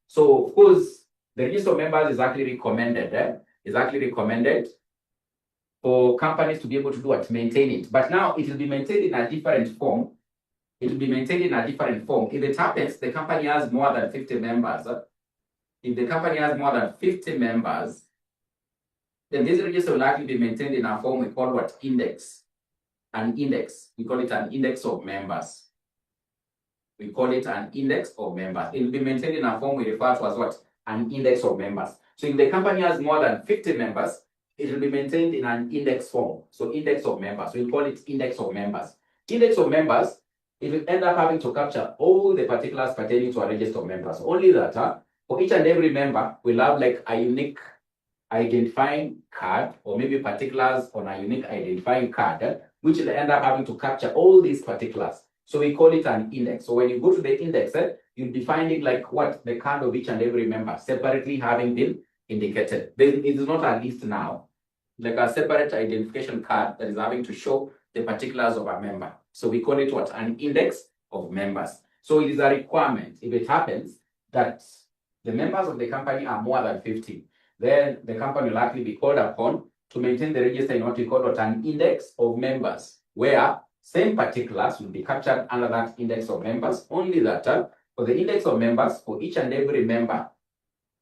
so of course the register of members is actually recommended for companies to be able to do what? Maintain it. But now it will be maintained in a different form. It will be maintained in a different form. If it happens, the company has more than 50 members. If the company has more than 50 members, then this register will actually be maintained in a form we call what? Index. An index. We call it an index of members. We call it an index of members. It will be maintained in a form we refer to as what? An index of members. So if the company has more than 50 members, it will be maintained in an index form. So index of members. We'll call it index of members. Index of members, it will end up having to capture all the particulars pertaining to a register of members. Only that for each and every member, we'll have like a unique identifying card, or maybe particulars on a unique identifying card, which will end up having to capture all these particulars. So we call it an index. So when you go to the index, you'll be finding like what? The card of each and every member separately having been indicated. Then it is not a list now, like a separate identification card that is having to show the particulars of a member. So we call it what? An index of members. So it is a requirement. If it happens that the members of the company are more than 50, then the company will likely be called upon to maintain the register in what we call an index of members, where same particulars will be captured under that index of members. Only that for the index of members, for each and every member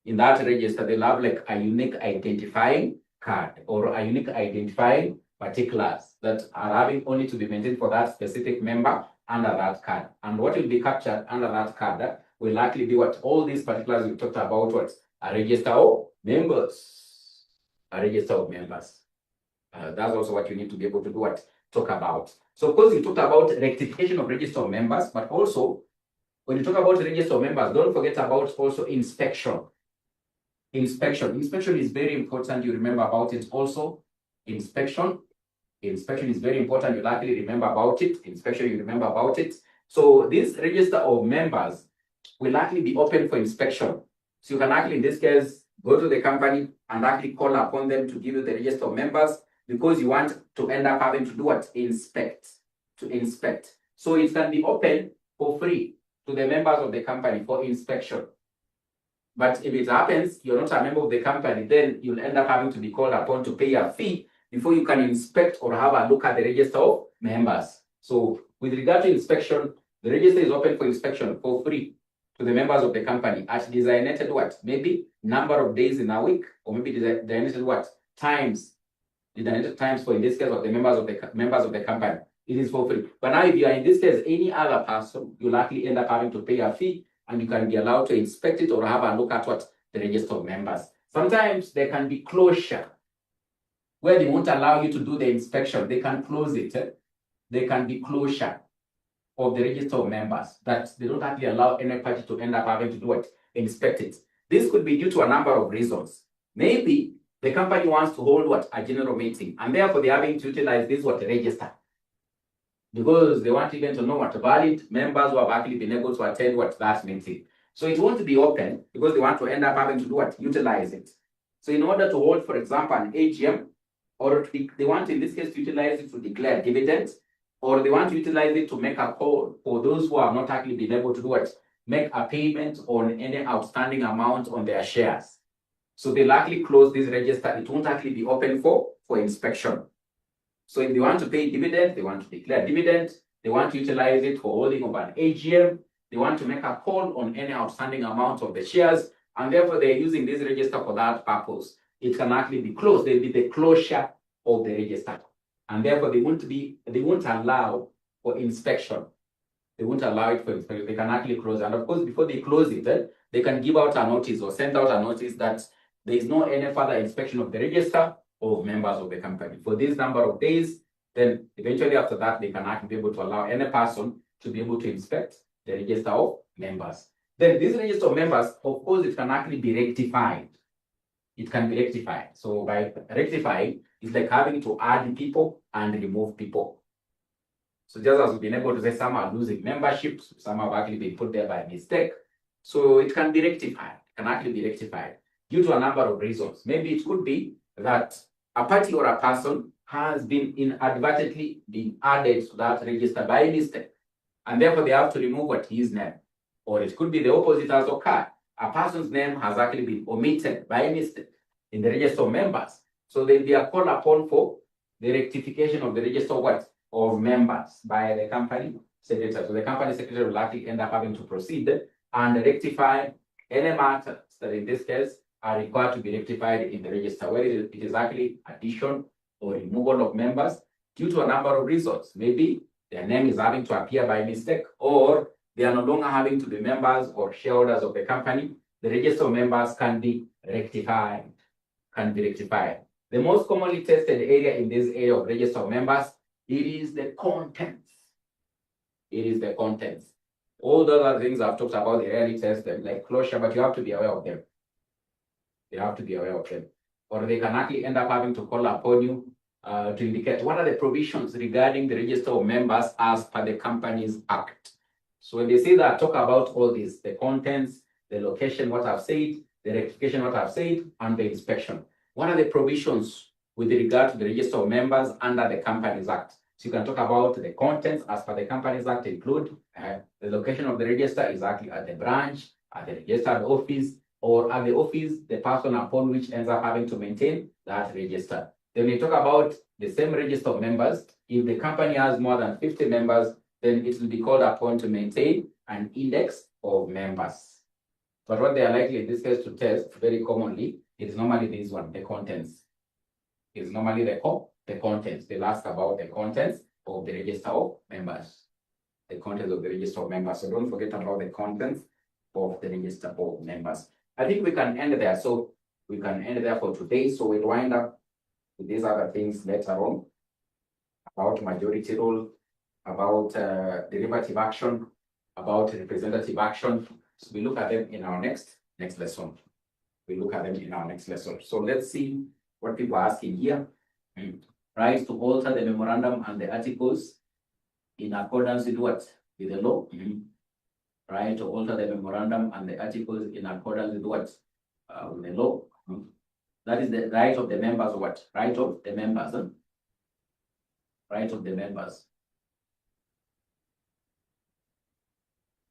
in that register, they'll have like a unique identifying card or a unique identifying particulars that are having only to be maintained for that specific member under that card. And what will be captured under that card will likely be what? All these particulars we talked about, what? A register of members. A register of members. That's also what you need to be able to do what? Talk about. So of course you talked about rectification of register of members, but also when you talk about register of members, don't forget about also inspection. Inspection is very important. You remember about it also. Inspection Inspection is very important. You likely remember about it. Inspection, you remember about it. So this register of members will likely be open for inspection. So you can actually, in this case, go to the company and actually call upon them to give you the register of members, because you want to end up having to do what? Inspect. To inspect. So it can be open for free to the members of the company for inspection. But if it happens, you're not a member of the company, then you'll end up having to be called upon to pay a fee before you can inspect or have a look at the register of members. So with regard to inspection, the register is open for inspection for free to the members of the company at designated what? Maybe number of days in a week, or maybe designated what? Times. Designated times for, in this case, of the members of the company. It is for free. But now if you are, in this case, any other person, you likely end up having to pay a fee, and you can be allowed to inspect it or have a look at what? The register of members. Sometimes there can be closure where they won't allow you to do the inspection. They can close it. There can be closure of the register of members that they don't actually allow any party to end up having to do it, inspect it. This could be due to a number of reasons. Maybe the company wants to hold what? A general meeting, and therefore they're having to utilize this what? Register. Because they want even to know what valid members who have actually been able to attend what? That meeting. So it won't be open because they want to end up having to do what? Utilize it. So in order to hold, for example, an AGM, or they want, in this case, to utilize it to declare dividends, or they want to utilize it to make a call for those who have not actually been able to do it, make a payment on any outstanding amount on their shares. So they likely close this register. It won't actually be open for inspection. So if they want to pay dividends, they want to declare dividends, they want to utilize it for holding of an AGM, they want to make a call on any outstanding amount of the shares, and therefore they're using this register for that purpose. It can actually be closed. There'll be the closure of the register. And therefore they won't allow for inspection. They won't allow it for inspection. They can actually close it. And of course, before they close it, they can give out a notice or send out a notice that there is no any further inspection of the register of members of the company for this number of days. Then eventually after that, they can actually be able to allow any person to be able to inspect the register of members. Then this register of members, of course, it can actually be rectified. It can be rectified. So by rectifying, it's like having to add people and remove people. So just as we've been able to say, some are losing memberships, some have actually been put there by mistake. So it can be rectified. It can actually be rectified due to a number of reasons. Maybe it could be that a party or a person has been inadvertently been added to that register by mistake, and therefore they have to remove what? His name. Or it could be the opposite has occurred. A person's name has actually been omitted by mistake in the register of members. So then they are called upon for the rectification of the register of what? Of members by the company secretary. So the company secretary will likely end up having to proceed and rectify any matters that in this case are required to be rectified in the register, whether it is actually addition or removal of members due to a number of reasons. Maybe their name is having to appear by mistake, or they are no longer having to be members or shareholders of the company. The register of members can be rectified. The most commonly tested area in this area of register of members, it is the contents. It is the contents. All the other things I've talked about, they rarely test them, like closure, but you have to be aware of them. You have to be aware of them. Or they can actually end up having to call upon you to indicate what are the provisions regarding the register of members as per the Companies Act. So when they say that, talk about all this, the contents, the location, what I've said, the rectification, what I've said, and the inspection. What are the provisions with regard to the register of members under the Companies Act? So you can talk about the contents as per the Companies Act include the location of the register is actually at the branch, at the registered office, or at the office, the person upon which ends up having to maintain that register. Then we talk about the same register of members. If the company has more than 50 members, then it will be called upon to maintain an index of members. But what they are likely in this case to test very commonly is normally this one, the contents. It's normally the contents. They'll ask about the contents of the register of members. The contents of the register of members. So don't forget about the contents of the register of members. I think we can end there. So we can end there for today. So we'll wind up with these other things later on about majority rule, about derivative action, about representative action. So we look at them in our next lesson. We look at them in our next lesson. So let's see what people are asking here. Right to alter the memorandum and the articles in accordance with what? With the law. Right to alter the memorandum and the articles in accordance with what? With the law. That is the right of the members. What? Right of the members. Right of the members.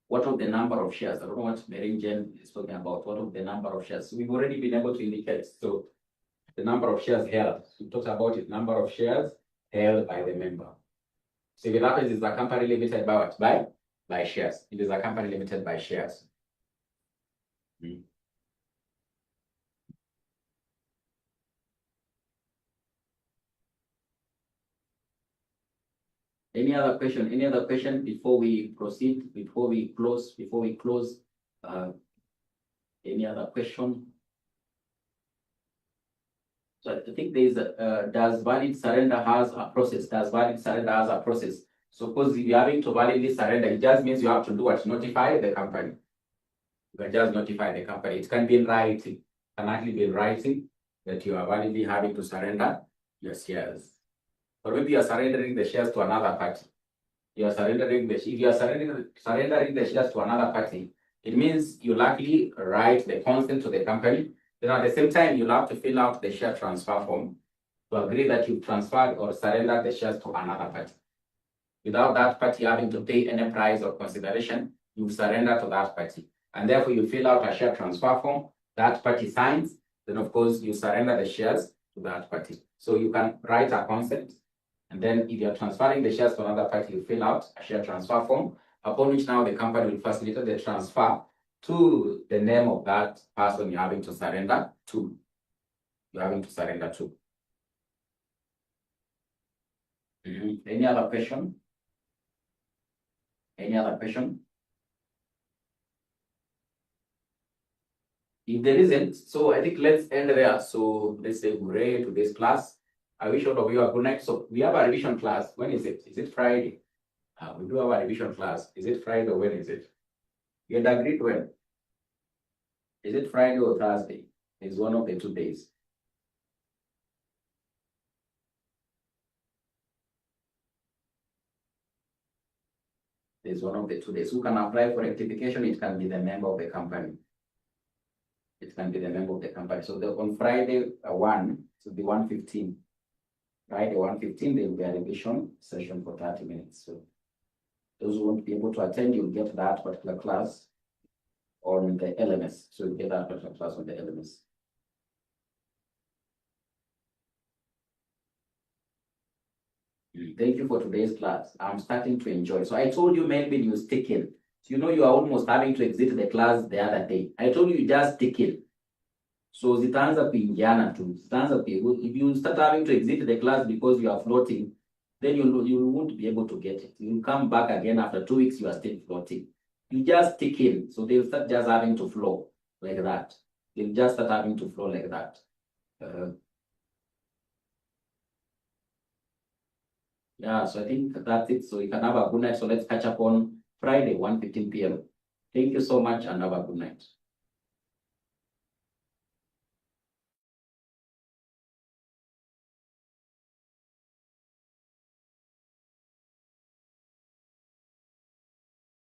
What of the number of shares? I don't know what 𝐉𝐨𝐢𝐧 is talking about. What of the number of shares? We've already been able to indicate. So the number of shares held. We talked about it. Number of shares held by the member. So if that is a company limited by what? By shares. It is a company limited by shares. Any other question? Any other question before we proceed? Before we close? Any other question? So I think there is a does valid surrender has a process? Does valid surrender has a process? Suppose if you're having to validly surrender, it just means you have to do what? Notify the company. You can just notify the company. It can be in writing. It can actually be in writing that you are validly having to surrender your shares. Or maybe you are surrendering the shares to another party. You are surrendering if you are surrendering the shares to another party, it means you likely write the consent to the company. Then at the same time, you'll have to fill out the share transfer form to agree that you've transferred or surrendered the shares to another party. Without that party having to pay any price or consideration, you surrender to that party. And therefore, you fill out a share transfer form, that party signs, then of course, you surrender the shares to that party. So you can write a consent, and then if you're transferring the shares to another party, you fill out a share transfer form, upon which now the company will facilitate the transfer to the name of that person you're having to surrender to. Any other question? Any other question? If there isn't, so I think let's end there. So let's say hooray to this class. I wish all of you a good night. So we have a revision class. When is it? Is it Friday? We do have a revision class. Is it Friday or when is it? You had agreed when? Is it Friday or Thursday? It's one of the 2 days. It's one of the 2 days. Who can apply for rectification? It can be the member of the company. It can be the member of the company. So on Friday 1, so the 1:15. Friday 1:15, there will be a revision session for 30 minutes. So those who won't be able to attend, you'll get that particular class on the LMS. So you'll get that particular class on the LMS. Thank you for today's class. I'm starting to enjoy. So I told you Melvin, you stick in. So you know you are almost having to exit the class the other day. I told you just stick in. So zitaanza kuingiana tu. If you start having to exit the class because you are floating, then you won't be able to get it. You'll come back again after 2 weeks, you are still floating. You just stick in. So they'll start just having to flow like that. They'll just start having to flow like that. Yeah, so I think that's it. So you can have a good night. So let's catch up on Friday, 1:15 p.m. Thank you so much and have a good night.